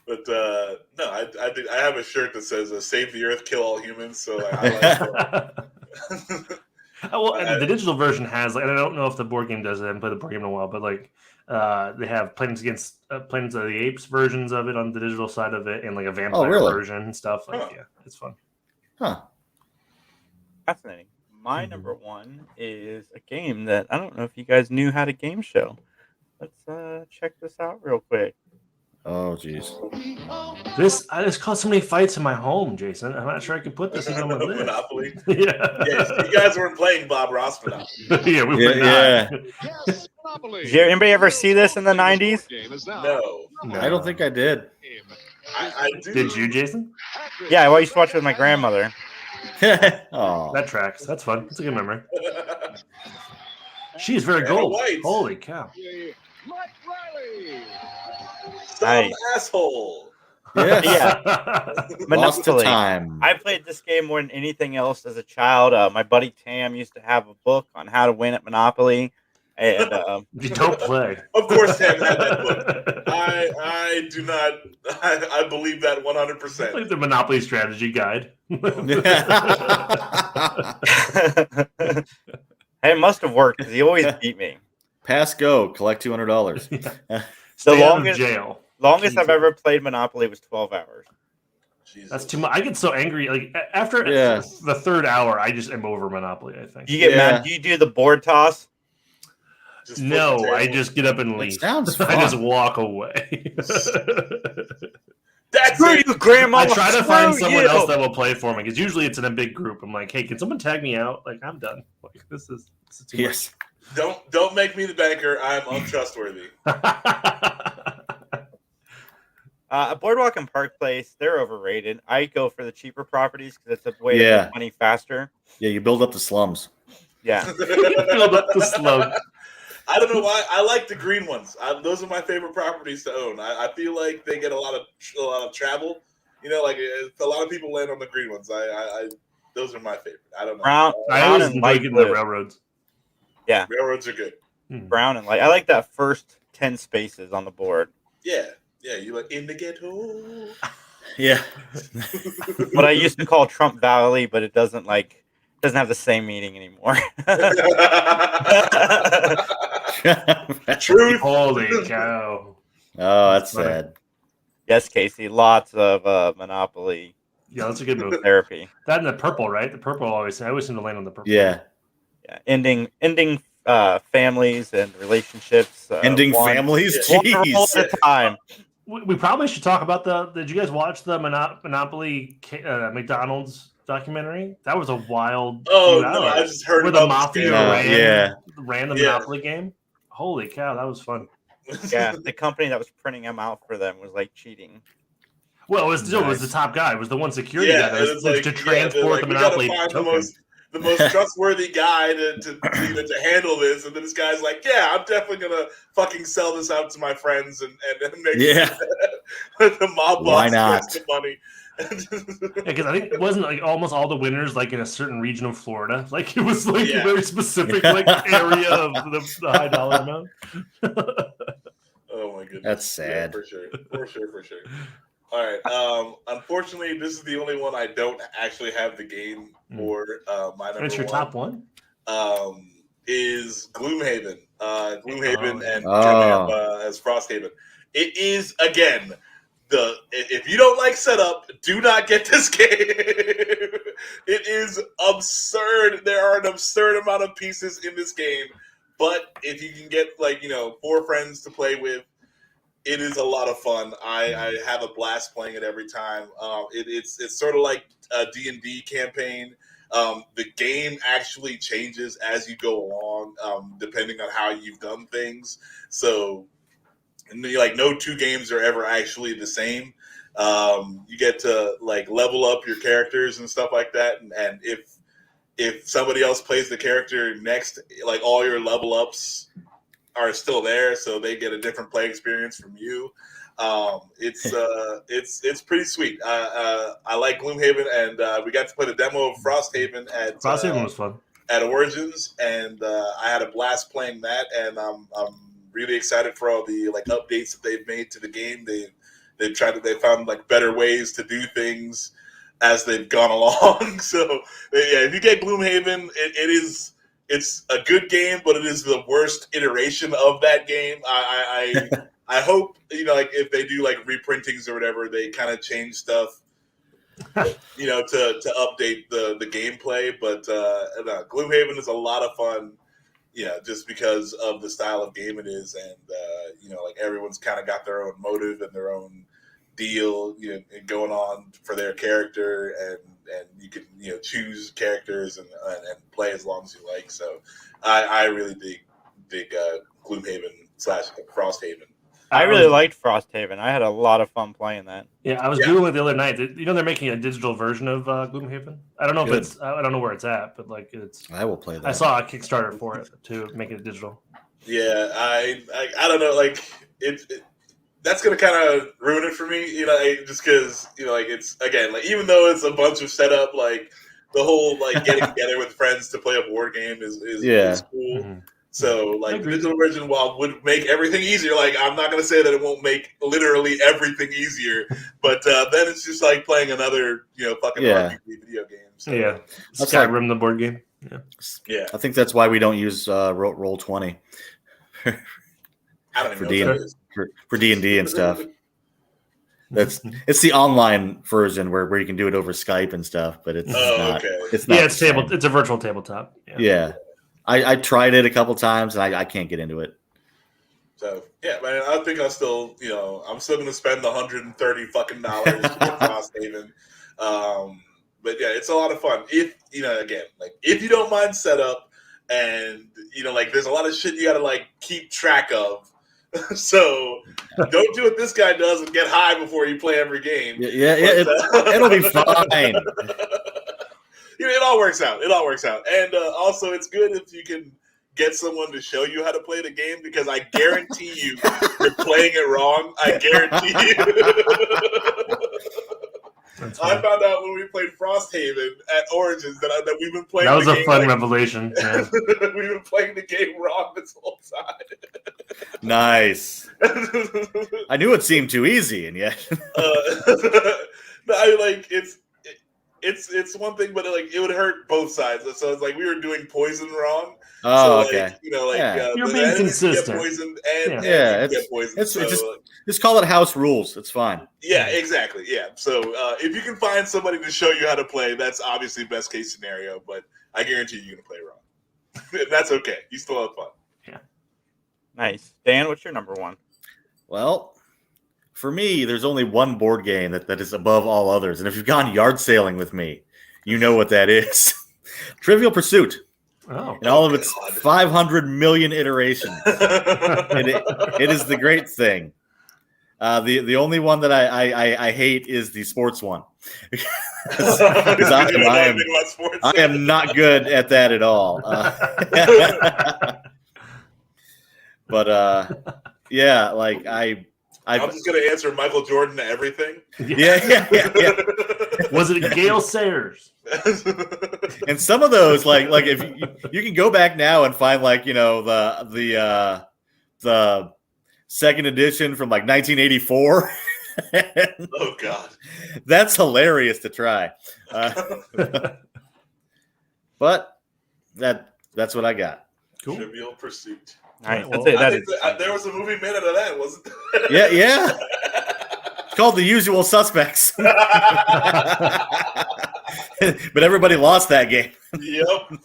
But no, I have a shirt that says "Save the Earth, Kill All Humans." So I like that. And the digital version has, and I don't know if the board game does it. I haven't played the board game in a while, but they have Planes of the Apes versions of it on the digital side of it, and like a vampire version and stuff. Yeah, it's fun. Huh. Fascinating. My number 1 is a game that I don't know if you guys knew had a game show. Let's check this out real quick. Oh, jeez. I just caused so many fights in my home, Jason. I'm not sure I could put this on my list. Monopoly. Yeah. Yes, you guys weren't playing Bob Ross Monopoly. Yeah, we were not. Yes, Monopoly. Did anybody ever see this in the 90s? No. I don't think I did. I do. Did you, Jason? Yeah, I used to watch it with my grandmother. Oh, that tracks. That's fun. That's a good memory. She is very gold. Holy cow. Mike Riley. Some asshole. Yeah. Lost to time. I played this game more than anything else as a child. My buddy Tam used to have a book on how to win at Monopoly. And you don't play. Of course, Tam had that book. I do not. I believe that 100%. Like the Monopoly strategy guide. It must have worked because he always beat me. Pass go, collect $200. Stay out of jail. Longest I've ever played Monopoly was 12 hours. Jesus. That's too much. I get so angry. Like after the third hour, I just am over Monopoly. I think. Do you get mad? Do you do the board toss? No, I just get up and leave. It sounds fun. I just walk away. That's Screw you, Grandma. I try to find someone else that will play for me because usually it's in a big group. I'm like, hey, can someone tag me out? Like, I'm done. Like, this is too much. Don't make me the banker. I'm untrustworthy. Boardwalk and Park Place, they're overrated. I go for the cheaper properties because it's a way to make money faster. Yeah, you build up the slums. Yeah. Build up the slums. I don't know why. I like the green ones. Those are my favorite properties to own. I feel like they get a lot of travel. Like a lot of people land on the green ones. Those are my favorite. I don't know. Brown always and enjoy light getting blue. the railroads. Yeah, railroads are good. Brown and light. I like that first 10 spaces on the board. Yeah. You like in the ghetto. Yeah. What I used to call Trump Valley, but it doesn't have the same meaning anymore. Truth. Holy cow. Oh, that's sad. Yes, Casey. Lots of Monopoly. Yeah, that's a good move. Therapy. That and the purple, right? The purple I always seem to land on the purple. Yeah. Yeah. Ending families and relationships. Ending families? Jeez. At a time. We probably should talk about did you guys watch the Monopoly McDonald's documentary? That was a wild few hours. I just heard where about the mafia ran the Monopoly game. Holy cow, that was fun. Yeah, the company that was printing them out for them was cheating. Well, it was the top guy. It was the one security guy that was to transport the Monopoly token. The most trustworthy guy to handle this, and then this guy's like, "Yeah, I'm definitely gonna fucking sell this out to my friends and make the mob boss gets the money." Because I think it wasn't almost all the winners in a certain region of Florida. It was a very specific area of the high dollar amount. Oh my goodness, that's sad. Yeah, for sure. All right. Unfortunately, this is the only one I don't actually have the game for. My number It's your top one. Is Gloomhaven. Gloomhaven and coming up as Frosthaven. It is again if you don't like setup, do not get this game. It is absurd. There are an absurd amount of pieces in this game, but if you can get 4 friends to play with, it is a lot of fun. I have a blast playing it every time. It's sort of like a D&D campaign. The game actually changes as you go along, depending on how you've done things. So, no 2 games are ever actually the same. You get to level up your characters and stuff like that. And if somebody else plays the character next, all your level ups are still there, so they get a different play experience from you. It's pretty sweet. I like Gloomhaven, and we got to play the demo of Frosthaven at Frosthaven was fun at Origins, and I had a blast playing that. And I'm really excited for all the updates that they've made to the game. They found better ways to do things as they've gone along. So if you get Gloomhaven, it's a good game, but it is the worst iteration of that game. I hope if they do reprintings or whatever, they kind of change stuff, to update the gameplay. But Gloomhaven is a lot of fun, just because of the style of game it is, and everyone's kind of got their own motive and their own deal, going on for their character, and you can choose characters and play as long as you like. So I really dig Gloomhaven / Frosthaven. I really liked Frosthaven. I had a lot of fun playing that. Yeah, I was Googling it the other night. They're making a digital version of Gloomhaven. I don't know if I don't know where it's at, but it's. I will play that. I saw a Kickstarter for it to make it digital. Yeah, I don't know. That's gonna kind of ruin it for me, just because it's again even though it's a bunch of setup, the whole getting together with friends to play a board game is cool. Mm-hmm. So the digital version, while would make everything easier, I'm not gonna say that it won't make literally everything easier, but then it's just playing another fucking RPG video game. So. Yeah, Skyrim, the board game. Yeah. I think that's why we don't use Roll20. I don't even know for D&D and stuff. It's the online version where you can do it over Skype and stuff, but it's not. Okay. It's not. It's a virtual tabletop. Yeah. I tried it a couple times and I can't get into it. So yeah, man, I think I'm still going to spend the $130 fucking dollars to get Frosthaven. But yeah, it's a lot of fun. If if you don't mind setup, and there's a lot of shit you got to keep track of. So don't do what this guy does and get high before you play every game. It'll be fine. It all works out. And also, it's good if you can get someone to show you how to play the game, because I guarantee you you're playing it wrong. I guarantee you. I found out when we played Frosthaven at Origins that we've been playing. That was a fun revelation. Yeah. We've been playing the game wrong this whole time. Nice. I knew it seemed too easy, and yet it's one thing, but like it would hurt both sides. So it's like we were doing poison wrong. Oh, so, okay. You're being consistent. Get poisoned and get poisoned. It's just call it house rules. It's fine. Yeah, exactly. Yeah. So if you can find somebody to show you how to play, that's obviously best case scenario. But I guarantee you're gonna play wrong. And that's okay. You still have fun. Yeah. Nice. Dan, what's your number one? Well, for me, there's only one board game that is above all others. And if you've gone yard sailing with me, you know what that is. Trivial Pursuit. Oh, and all of its 500 million iterations. It is the great thing. The only one that I hate is the sports one. Because I am not good at that at all. But yeah, like I'm just gonna answer Michael Jordan to everything. Yeah. Was it Gale Sayers? And some of those, like if you can go back now and find the second edition from like 1984. Oh God, that's hilarious to try. But that's what I got. Cool. Trivial Pursuit. Nice. Well, there was a movie made out of that, wasn't there? Yeah. It's called The Usual Suspects. But everybody lost that game. Yep.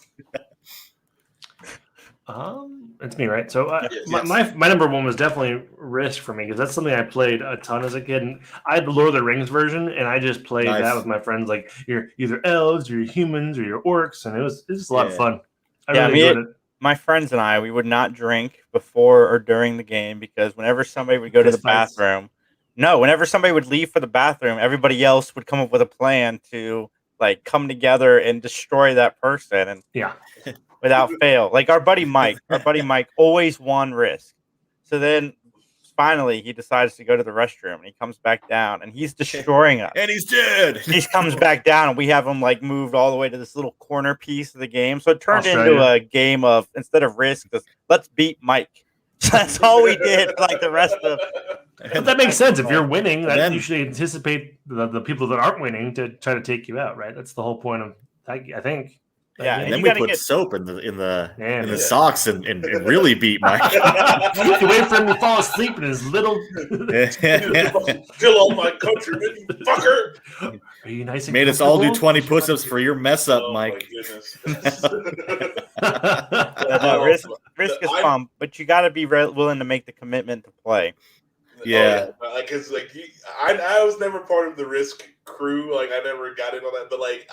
It's me, right? So yes. My number one was definitely Risk for me, because that's something I played a ton as a kid. And I had the Lord of the Rings version, and I just played that with my friends. Like, you're either elves, or you're humans, or you're orcs, and it was just a lot of fun. I really enjoyed it. My friends and I, we would not drink before or during the game, because whenever somebody would go to the bathroom, whenever somebody would leave for the bathroom, everybody else would come up with a plan to like come together and destroy that person, and without fail. Like our buddy Mike always won Risk. So then finally he decides to go to the restroom, and he comes back down, and he's destroying us. And he's dead. He comes back down, and we have him like moved all the way to this little corner piece of the game. So it turned into a game of, instead of Risk, let's beat Mike. That's all we did. Like the rest of. But that makes sense. If you're winning, you should anticipate the people that aren't winning to try to take you out, right? That's the whole point of that, I think. Yeah, and then we put soap in the socks and really beat Mike. You wait for him to fall asleep in his little. Kill all my countrymen, you fucker! Are you nice? And made us all do 20 push-ups for your mess up, Mike. Risk is fun, but you got to be willing to make the commitment to play. Yeah, because I was never part of the Risk crew. Like I never got in on that, but like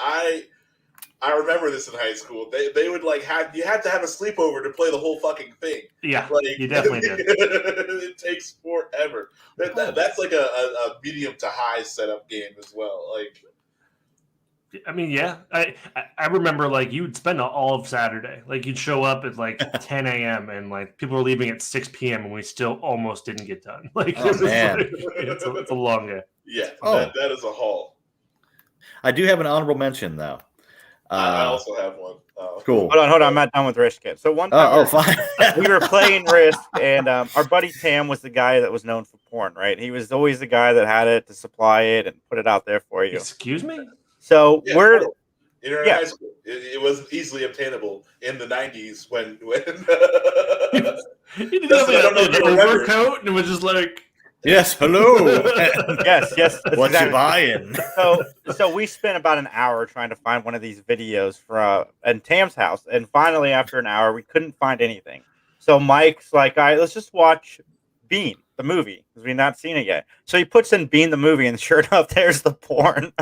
I remember this in high school. They would like you had to have a sleepover to play the whole fucking thing. Yeah, like, you definitely did. It takes forever. That's like a medium to high setup game as well. Like, I mean, yeah, I remember like you would spend all of Saturday. Like you'd show up at like 10 a.m. and like people were leaving at 6 p.m. and we still almost didn't get done. Like, man. It's a long day. Yeah, that is a haul. I do have an honorable mention though. I also have one. Cool. Hold on. I'm not done with Risk yet. So one time fine. we were playing Risk, and our buddy Tam was the guy that was known for porn, right? He was always the guy that had it to supply it and put it out there for you. Excuse me? So we're in high school. It was easily obtainable in the 90s when he didn't have an overcoat and it was just like, yes, hello. yes. What you buying? So we spent about an hour trying to find one of these videos in Tam's house, and finally, after an hour, we couldn't find anything. So Mike's like, "All right, let's just watch Bean, the movie, because we've not seen it yet." So he puts in Bean, the movie, and sure enough, there's the porn.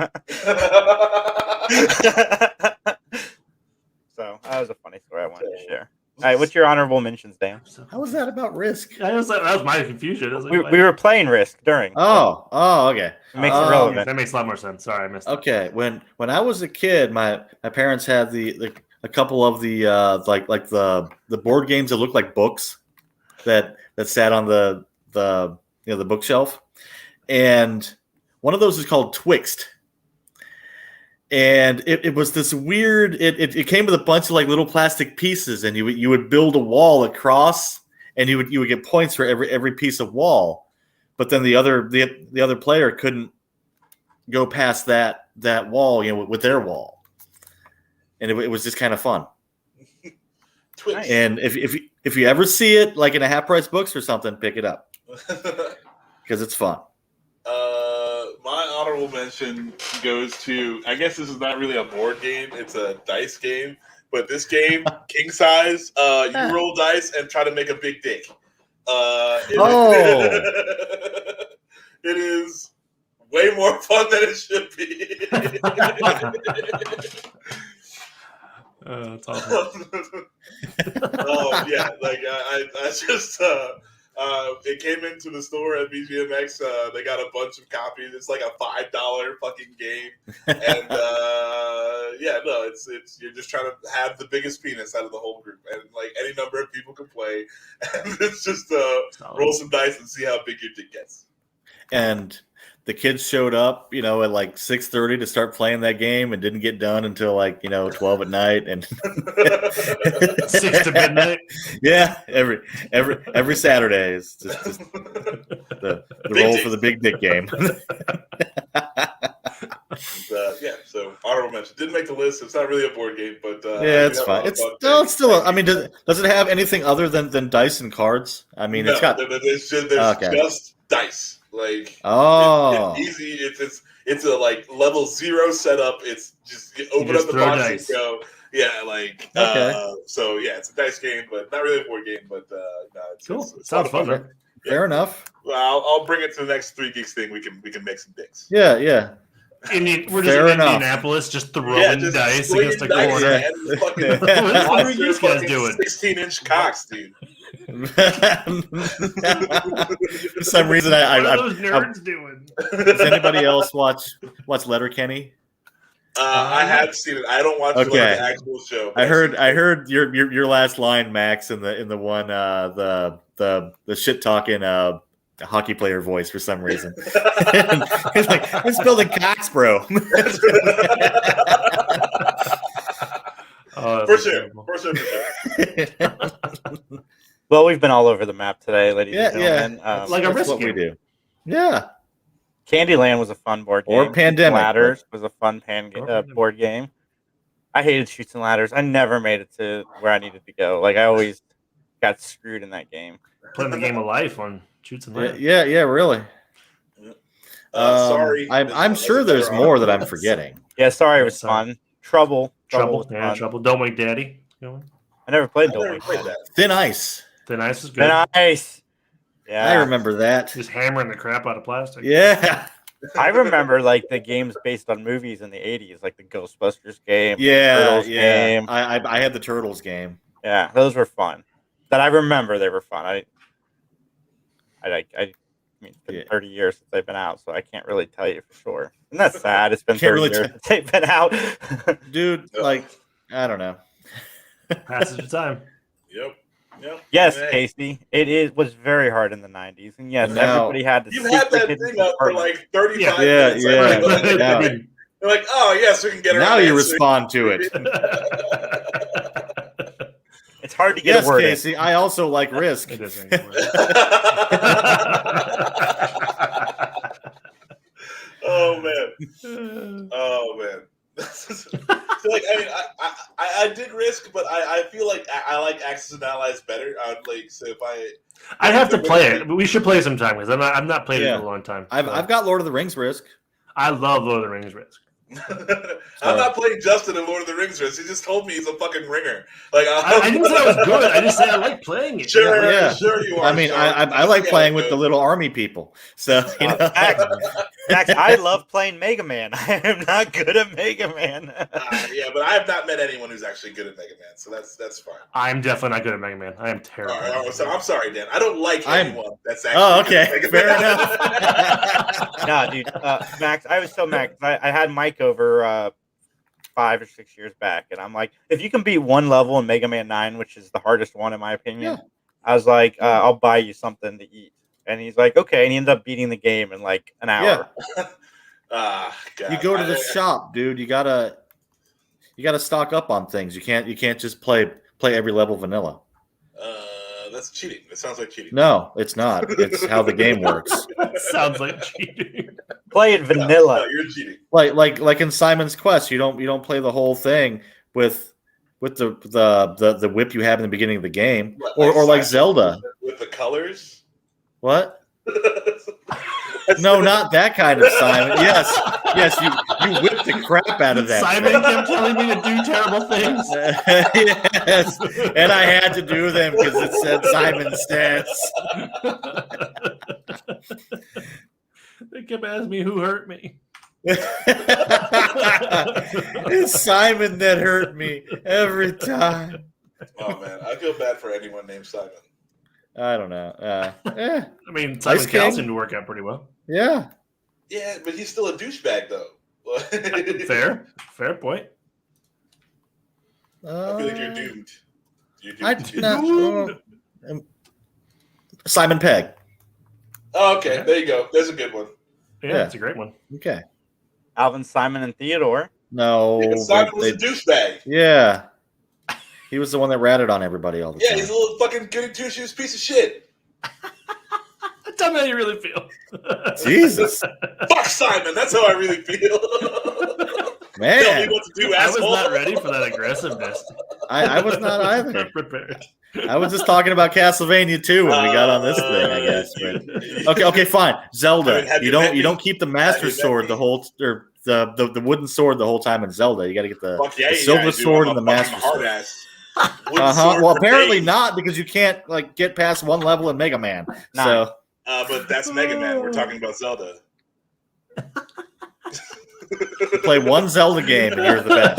So that was a funny story I wanted to share. All right, what's your honorable mentions, Dan? How was that about Risk? That was my confusion. I was like, We were playing Risk during. Oh, okay. It makes it relevant. That makes a lot more sense. Sorry, I missed that. Okay, when I was a kid, my parents had a couple of the like the board games that looked like books that sat on the the bookshelf, and one of those is called Twixt. And it was this weird. It came with a bunch of like little plastic pieces, and you would build a wall across, and you would get points for every piece of wall. But then the other player couldn't go past that wall, with their wall, and it was just kind of fun. Twitch. And if you ever see it like in a half price books or something, pick it up because it's fun. My honorable mention goes to, I guess this is not really a board game, it's a dice game, but this game, king size, you roll dice and try to make a big dick. It is way more fun than it should be. That's awesome. Yeah, like I just it came into the store at BGMX. They got a bunch of copies. It's like a $5 fucking game, and it's you're just trying to have the biggest penis out of the whole group, and like any number of people can play, and it's just roll some dice and see how big your dick gets. And the kids showed up, at like 6:30 to start playing that game, and didn't get done until like 12 at night, and 6 to midnight. Yeah, every Saturday is just the roll dick. for the big dick game. So honorable mention didn't make the list. It's not really a board game, but yeah, it's fine. It's still. I mean, does it have anything other than dice and cards? I mean, it's got. There's Okay. just dice. Like it's easy. It's a like level 0 setup. It's just you open up the box dice. and go. Yeah, like Okay. So yeah, it's a dice game, but not really a board game. But it's Cool. It's Sounds fun. Okay. Fair enough. Well, I'll bring it to the next 3 Geeks thing. We can make some dicks. Yeah. We're just Fair in enough. Indianapolis, just throwing just dice swinging against the dice, corner. man. This fucking What are you guys doing? 16-inch cocks, dude. For some reason, What are those nerds doing? Does anybody else watch Letterkenny? I have seen it. I don't watch Okay. the actual show. I heard your last line, Max, in the one the shit talking hockey player voice for some reason. He's like, it's building cocks, bro. For sure. Well, we've been all over the map today, ladies and gentlemen. Like a That's risk what we game. do. Yeah. Candyland was a fun board game. Or Pandemic. Ladders was a fun board game. I hated Chutes and Ladders. I never made it to where I needed to go. Like I always got screwed in that game. Playing the game of life on Shoots and Ladders. Yeah, really. Sorry. I'm sure there's more that I'm forgetting. Yeah, sorry, it was fun. Trouble. Trouble. was Yeah, fun. Trouble. Don't Wake Daddy. I never played I Don't never Wake played Daddy. that. Thin Ice. Thin Ice was good. Nice. Yeah, I remember that. Just hammering the crap out of plastic. Yeah. I remember like the games based on movies in the 80s, like the Ghostbusters game, Yeah. Turtles game. I had the Turtles game. Yeah, those were fun. That I remember they were fun. I mean, it's been 30 years since they've been out, so I can't really tell you for sure. And that's sad. It's been 30 years since they've been out. Dude, like, I don't know. Passage of time. Yep. Yes, Hey. Casey, it was very hard in the 90s, and yes, Now- everybody had to. You've had that thing up for like 35 Yeah, minutes. yeah. Like, Now- they're like, oh yes, we can get Now around you answering. respond to it. It's hard to get Yes, a word in. Casey. I also like Risk. It is. Oh man. So like, I mean, I did Risk, but I feel like I like Axis and Allies better. I'd like so if I'd have to play it. But we should play sometime because I've not played it Yeah. in a long time. I've got Lord of the Rings Risk. I love Lord of the Rings Risk. I'm not playing Justin in Lord of the Rings Race. He just told me he's a fucking ringer. Like I didn't say I was good. I just said I like playing it. Sure you are. I mean, I like playing with the little army people. So you know. Max, I love playing Mega Man. I am not good at Mega Man. Yeah, but I have not met anyone who's actually good at Mega Man, so that's fine. I'm definitely not good at Mega Man. I am terrible. All right, so I'm sorry, Dan. I don't like anyone that's actually. Oh, okay, good at Mega fair Man. enough. Nah, dude, Max, I was so mad. I had Mike over 5 or 6 years back, and I'm like, if you can beat one level in Mega Man 9, which is the hardest one in my opinion, I was like, I'll buy you something to eat. And he's like, okay, and he ended up beating the game in like an hour. God. You go to the shop, dude. You gotta stock up on things. You can't just play every level vanilla. That's cheating. It sounds like cheating. No, it's not. It's how the game works. Sounds like cheating. Play it vanilla. No, you're cheating. Like in Simon's Quest, you don't play the whole thing with the whip you have in the beginning of the game, or like Zelda with the colors. What? No, not that kind of Simon. Yes, you whipped the crap out of that. Simon kept telling me to do terrible things. Yes, and I had to do them because it said Simon's stats. They kept asking me who hurt me. It's Simon that hurt me every time. Oh man, I feel bad for anyone named Simon. I don't know. I mean, Simon Cowell seemed to work out pretty well. Yeah. Yeah, but he's still a douchebag, though. Fair point. I feel like you're doomed. You're doomed. Simon Pegg. Oh, okay, there you go. There's a good one. Yeah, it's a great one. Okay. Alvin, Simon, and Theodore. No. Yeah, Simon was a douchebag. Yeah. He was the one that ratted on everybody all the time. Yeah, he's a little fucking goody two-shoes piece of shit. Tell me how you really feel. Jesus. Fuck Simon. That's how I really feel. Man. Tell me what to do, asshole. I was not ready for that aggressiveness. I was not either. Not prepared. I was just talking about Castlevania 2 when we got on this thing, I guess. But, okay, fine. Zelda. I mean, you don't keep the Master Sword the whole or the wooden sword the whole time in Zelda. You got to get the silver sword and the Master Sword. Well, apparently not, because you can't get past one level in Mega Man. So, but that's Mega Man. We're talking about Zelda. Play one Zelda game and you're the best.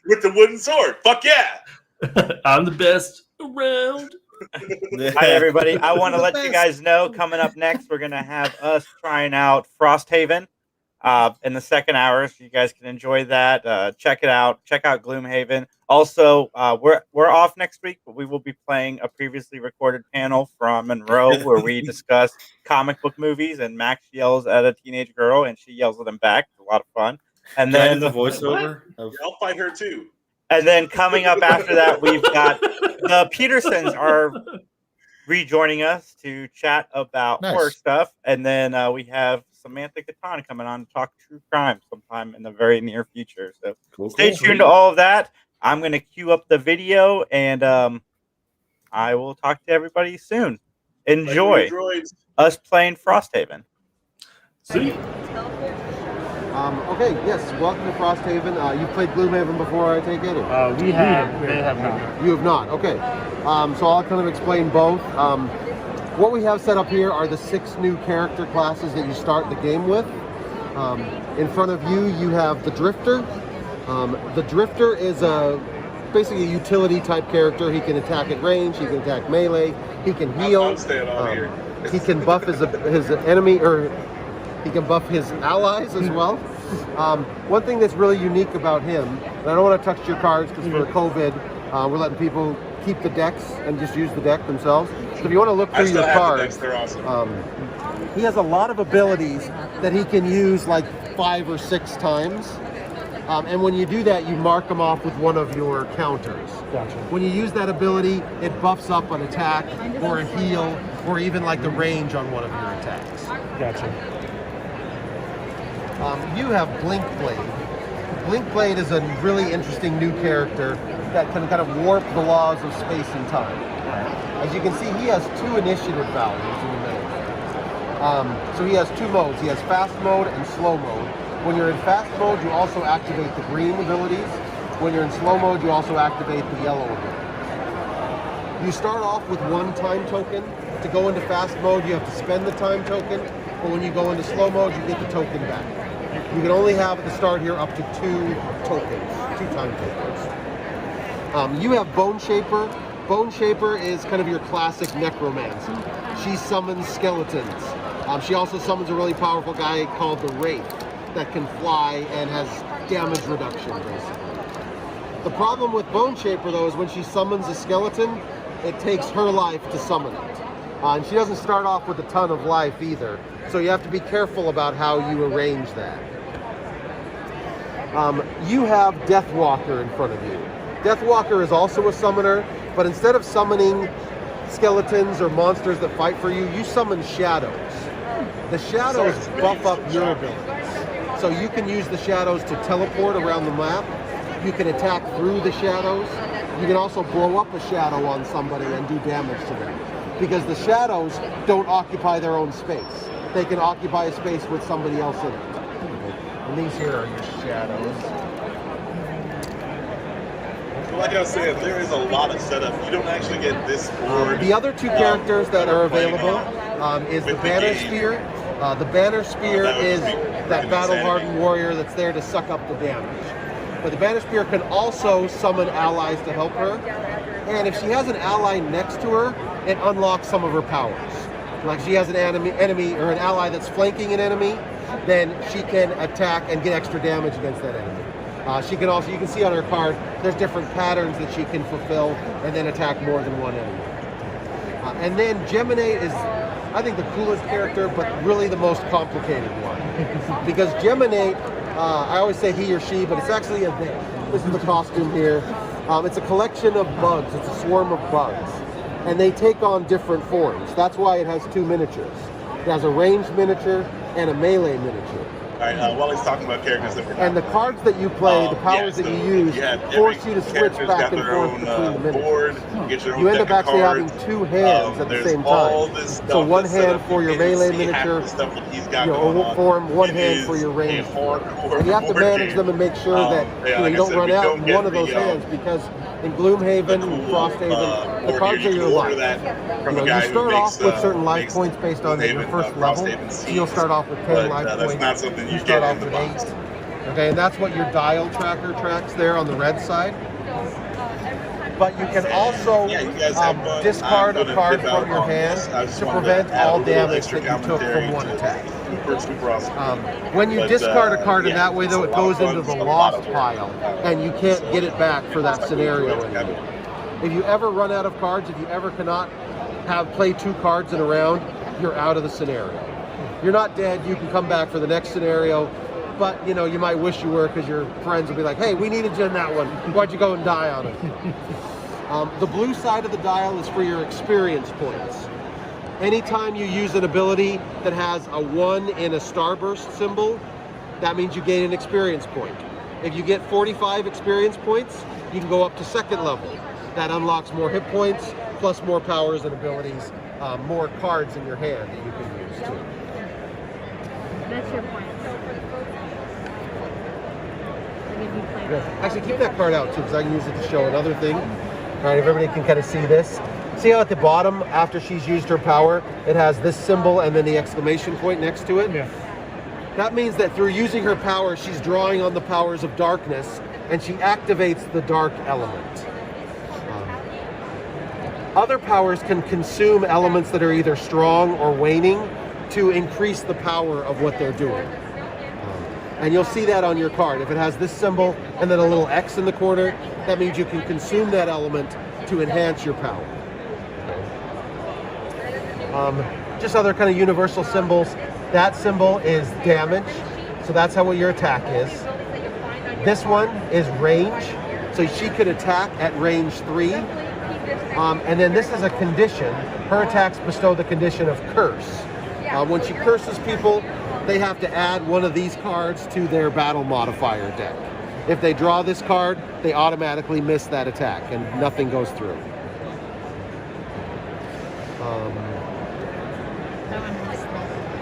With the wooden sword. Fuck yeah. I'm the best around. Hi, everybody. I want to let you guys know, coming up next, we're going to have us trying out Frosthaven in the second hour, so you guys can enjoy that. Check it out. Check out Gloomhaven. Also, we're off next week, but we will be playing a previously recorded panel from Monroe where we discuss comic book movies, and Max yells at a teenage girl, and she yells at him back. It's a lot of fun. And then the voiceover. I'll fight her too. And then coming up after that, we've got the Petersons are rejoining us to chat about horror stuff. And then we have Samantha Katana coming on to talk true crime sometime in the very near future. So stay tuned to all of that. I'm going to queue up the video, and I will talk to everybody soon. Enjoy us playing Frosthaven. See. Okay, yes, welcome to Frosthaven. You've played Gloomhaven before, I take it? We have. They have not. You have not, okay. So I'll kind of explain both. What we have set up here are the 6 new character classes that you start the game with. In front of you, you have the Drifter. The Drifter is basically a utility type character. He can attack at range, he can attack melee, he can heal. He can buff his enemy, or he can buff his allies as well. One thing that's really unique about him, and I don't want to touch your cards because for COVID, we're letting people keep the decks and just use the deck themselves. So if you want to look through your cards, they're awesome. He has a lot of abilities that he can use like 5 or 6 times. And when you do that, you mark them off with one of your counters. Gotcha. When you use that ability, it buffs up an attack or a heal or even like the range on one of your attacks. Gotcha. You have Blinkblade. Blinkblade is a really interesting new character that can kind of warp the laws of space and time. As you can see, he has 2 initiative values in the middle. So he has 2 modes. He has fast mode and slow mode. When you're in fast mode, you also activate the green abilities. When you're in slow mode, you also activate the yellow ability. You start off with 1 time token. To go into fast mode, you have to spend the time token, but when you go into slow mode, you get the token back. You can only have at the start here up to 2 tokens, 2 time tokens. You have Bone Shaper. Bone Shaper is kind of your classic necromancer. She summons skeletons. She also summons a really powerful guy called the Wraith that can fly and has damage reduction, basically. The problem with Bone Shaper, though, is when she summons a skeleton, it takes her life to summon it. And she doesn't start off with a ton of life either, so you have to be careful about how you arrange that. You have Deathwalker in front of you. Deathwalker is also a summoner, but instead of summoning skeletons or monsters that fight for you, you summon shadows. The shadows buff up your abilities. So you can use the shadows to teleport around the map. You can attack through the shadows. You can also blow up a shadow on somebody and do damage to them. Because the shadows don't occupy their own space. They can occupy a space with somebody else in it. And these here are your shadows. Like I said, there is a lot of setup. You don't actually get this board. The other 2 characters that are available is the Banner Spear. The Banner Spear is that battle-hardened warrior that's there to suck up the damage. But the Banner Spear can also summon allies to help her. And if she has an ally next to her, it unlocks some of her powers. Like she has an enemy or an ally that's flanking an enemy, then she can attack and get extra damage against that enemy. She can also, you can see on her card, there's different patterns that she can fulfill and then attack more than one enemy. And then Geminate is, I think, the coolest character, but really the most complicated one. Because Geminate, I always say he or she, but it's actually a they. This is the costume here. It's a collection of bugs. It's a swarm of bugs. And they take on different forms. That's why it has 2 miniatures. It has a ranged miniature and a melee miniature. All right, while he's talking about characters that we're not. And the cards that you play, the powers that you use, force you to switch back and forth between the miniatures. You end up actually having 2 hands at the same time. So 1 hand for your melee miniature, form 1 hand for your ranged. And you have to manage them and make sure that you don't run out in one of those hands, because in Gloomhaven and Frosthaven, the cards are your life. You start off with certain life points based on your first level. So you'll start off with 10 life points. That's not something you start get off in the with box. 8. Okay, and that's what your dial tracker tracks there on the red side. But you can also discard a card from your hand to prevent all damage that you took from one attack. Super awesome. When you discard a card in that way, though, it goes into the lost pile, and you can't get it back for that scenario anymore. If you ever run out of cards, if you ever cannot play 2 cards in a round, you're out of the scenario. You're not dead. You can come back for the next scenario, but you might wish you were, because your friends will be like, "Hey, we needed you in that one. Why'd you go and die on it?" The blue side of the dial is for your experience points. Anytime you use an ability that has a 1 in a starburst symbol, that means you gain an experience point. If you get 45 experience points, you can go up to 2nd level. That unlocks more hit points, plus more powers and abilities, more cards in your hand that you can use too. That's your point. Actually, keep that card out too, because I can use it to show another thing. All right, if everybody can kind of see this. See how at the bottom, after she's used her power, it has this symbol and then the exclamation point next to it? Yeah. That means that through using her power, she's drawing on the powers of darkness, and she activates the dark element. Other powers can consume elements that are either strong or waning to increase the power of what they're doing. And you'll see that on your card. If it has this symbol and then a little X in the corner, that means you can consume that element to enhance your power. Just other kind of universal symbols. That symbol is damage, so that's how what your attack is. This one is range, so she could attack at range 3. And then this is a condition. Her attacks bestow the condition of curse. When she curses people, they have to add one of these cards to their battle modifier deck. If they draw this card, they automatically miss that attack and nothing goes through.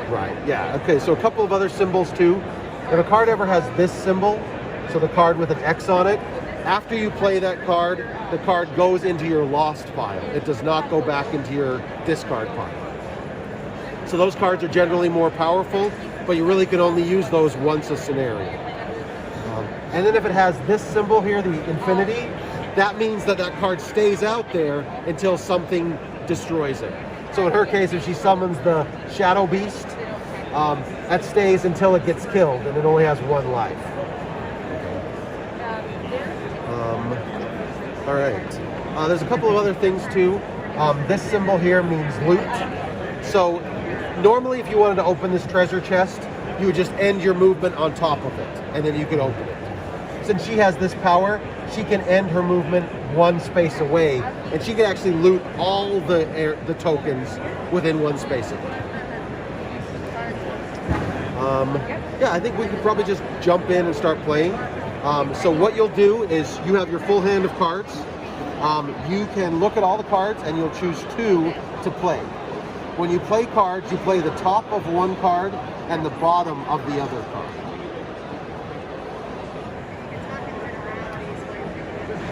Right, yeah, okay, so a couple of other symbols too. If a card ever has this symbol, so the card with an X on it, after you play that card, the card goes into your lost pile. It does not go back into your discard pile. So those cards are generally more powerful, but you really can only use those once a scenario. And then if it has this symbol here, the infinity, that means that that card stays out there until something destroys it. So in her case, if she summons the Shadow Beast, that stays until it gets killed, and it only has 1 life. All right. There's a couple of other things too. This symbol here means loot. So normally if you wanted to open this treasure chest, you would just end your movement on top of it, and then you could open it. Since she has this power, she can end her movement 1 space away, and she can actually loot all the tokens within 1 space away. Yeah, I think we could probably just jump in and start playing. So what you'll do is you have your full hand of cards. You can look at all the cards and you'll choose 2 to play. When you play cards, you play the top of 1 card and the bottom of the other card.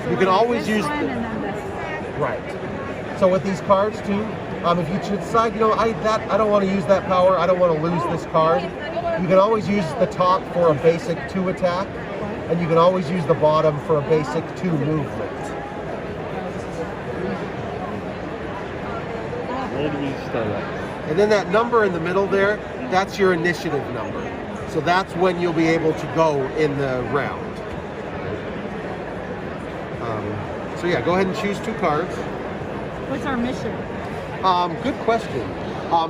You can always use right. So with these cards too, if you decide, I don't want to use that power, I don't want to lose this card, you can always use the top for a basic 2 attack, and you can always use the bottom for a basic 2 movement. Where do we start at? And then that number in the middle there, that's your initiative number. So that's when you'll be able to go in the round. So yeah, go ahead and choose 2 cards. What's our mission? Good question.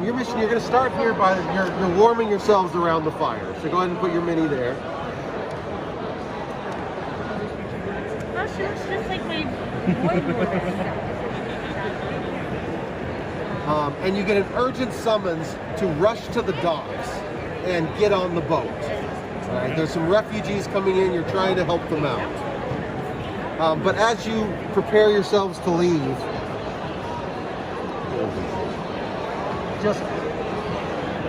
Your mission, you're going to start here by, you're warming yourselves around the fire. So go ahead and put your mini there. Oh, she looks just like my boy. And you get an urgent summons to rush to the docks and get on the boat. All right, there's some refugees coming in, you're trying to help them out. But as you prepare yourselves to leave, just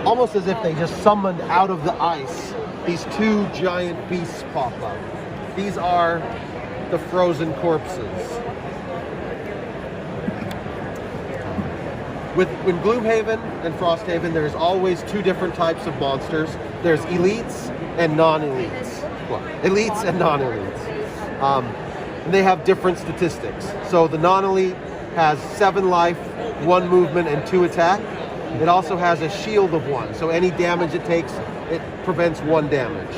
almost as if they just summoned out of the ice, these 2 giant beasts pop up. These are the frozen corpses. In Gloomhaven and Frosthaven, there's always 2 different types of monsters. There's elites and non-elites. Well, elites and non-elites. And they have different statistics. So the non-elite has 7 life, 1 movement, and 2 attack. It also has a shield of 1. So any damage it takes, it prevents 1 damage.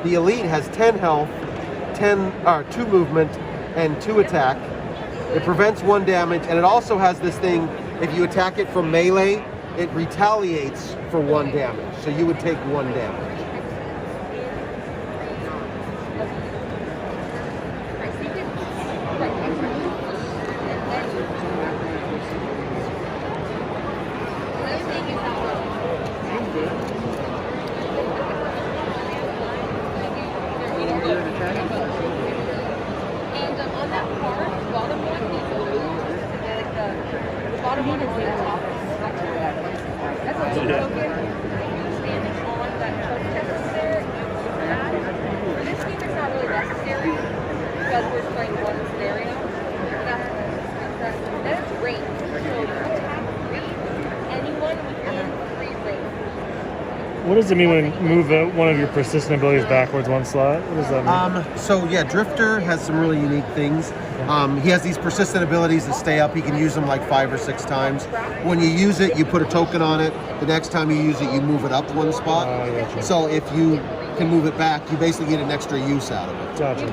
The elite has 10 health, 2 movement, and 2 attack. It prevents 1 damage, and it also has this thing, if you attack it from melee, it retaliates for 1 damage. So you would take 1 damage. What does it mean when you move one of your persistent abilities backwards 1 slot? What does that mean? So yeah, Drifter has some really unique things. He has these persistent abilities that stay up. He can use them like 5 or 6 times. When you use it, you put a token on it. The next time you use it, you move it up 1 spot. Gotcha. So if you can move it back, you basically get an extra use out of it. Gotcha.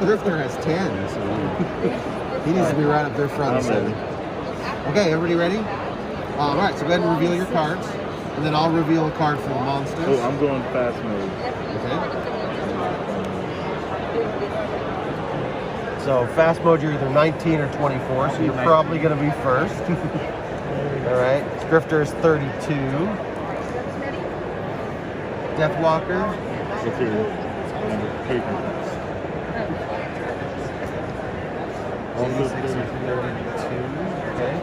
Drifter has 10, so he needs to be right up there front and center. Okay, everybody ready? All right, so go ahead and reveal your cards, and then I'll reveal a card for the monsters. Oh, I'm going fast mode. Okay. So fast mode, you're either 19 or 24, so you're probably going to be first. All right, Drifter is 32. Deathwalker. 86 or 32. Okay.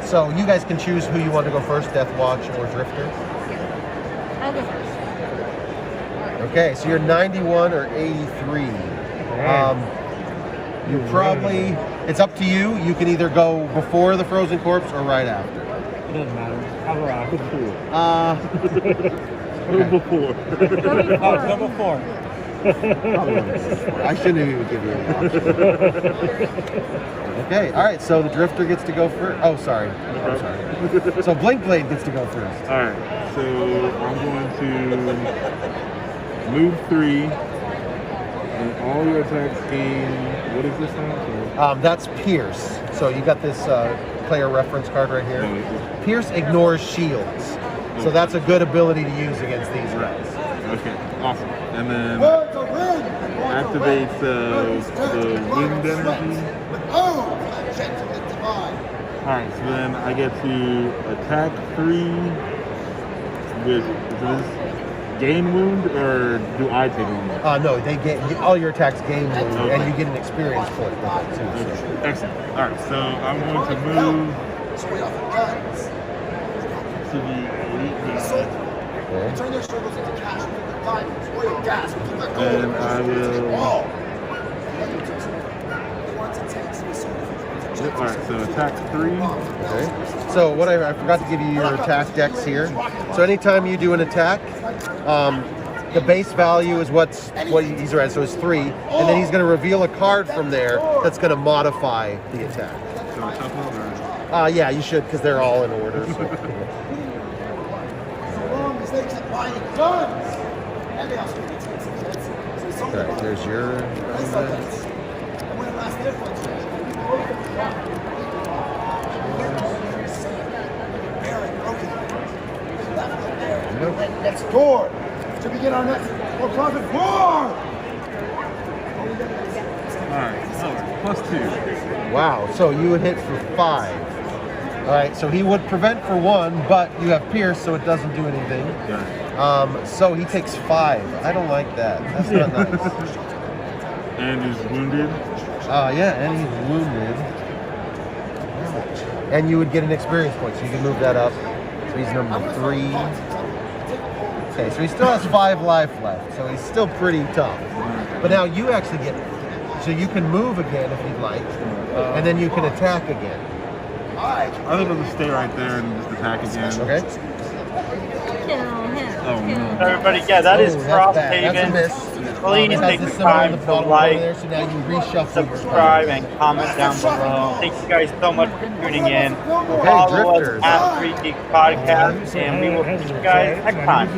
So you guys can choose who you want to go first, Death Watch or Drifter. I'll go first. Okay, so you're 91 or 83. You probably, it's up to you. You can either go before the frozen corpse or right after. It doesn't matter. I'll go after. Go before. Go before. I shouldn't even give you any option. Okay, all right, so the Drifter gets to go first. Oh, sorry. I'm sorry. So Blinkblade gets to go first. All right, so I'm going to move 3, and all your attacks gain, what is this now? That's Pierce. So you got this player reference card right here. Pierce ignores shields. So that's a good ability to use against these guys. Okay, awesome. And then activates the wind energy. Alright, so then I get to attack 3 with this gain wound, or do I take a wound? No, they get all your attacks gain wound, and you get an experience point with that too. So. Excellent. Alright, so I'm going to move to the elite guy. Turn their struggles into cash with the diamonds, oil, gas, and I will. Alright, so attack 3. Okay. So what I forgot to give you your attack decks here. So anytime you do an attack, the base value is what he's read, so it's 3, and then he's going to reveal a card from there that's going to modify the attack. So shuffle or? Yeah, you should, because they're all in order. So. Alright, there's your. Next door to begin our next for-profit war. Alright, plus 2. Wow, so you would hit for 5. Alright, so he would prevent for 1, but you have Pierce, so it doesn't do anything. Yeah. So he takes 5. I don't like that. That's not nice. And he's wounded. Yeah, and he's wounded. And you would get an experience point, so you can move that up. So he's number 3. Okay, so he still has 5 life left, so he's still pretty tough. But now you actually get, so you can move again if you'd like, and then you can attack again. I think I'll just stay right there and just attack again. Okay. Oh no. Everybody, yeah, that is Crosshaven. That's a miss. Please take the time to like, there, so now you reshuffle subscribe, and comment down below. Thank you guys so much for tuning in. Follow us at 3 Geeks Podcast, and we will see you guys next time.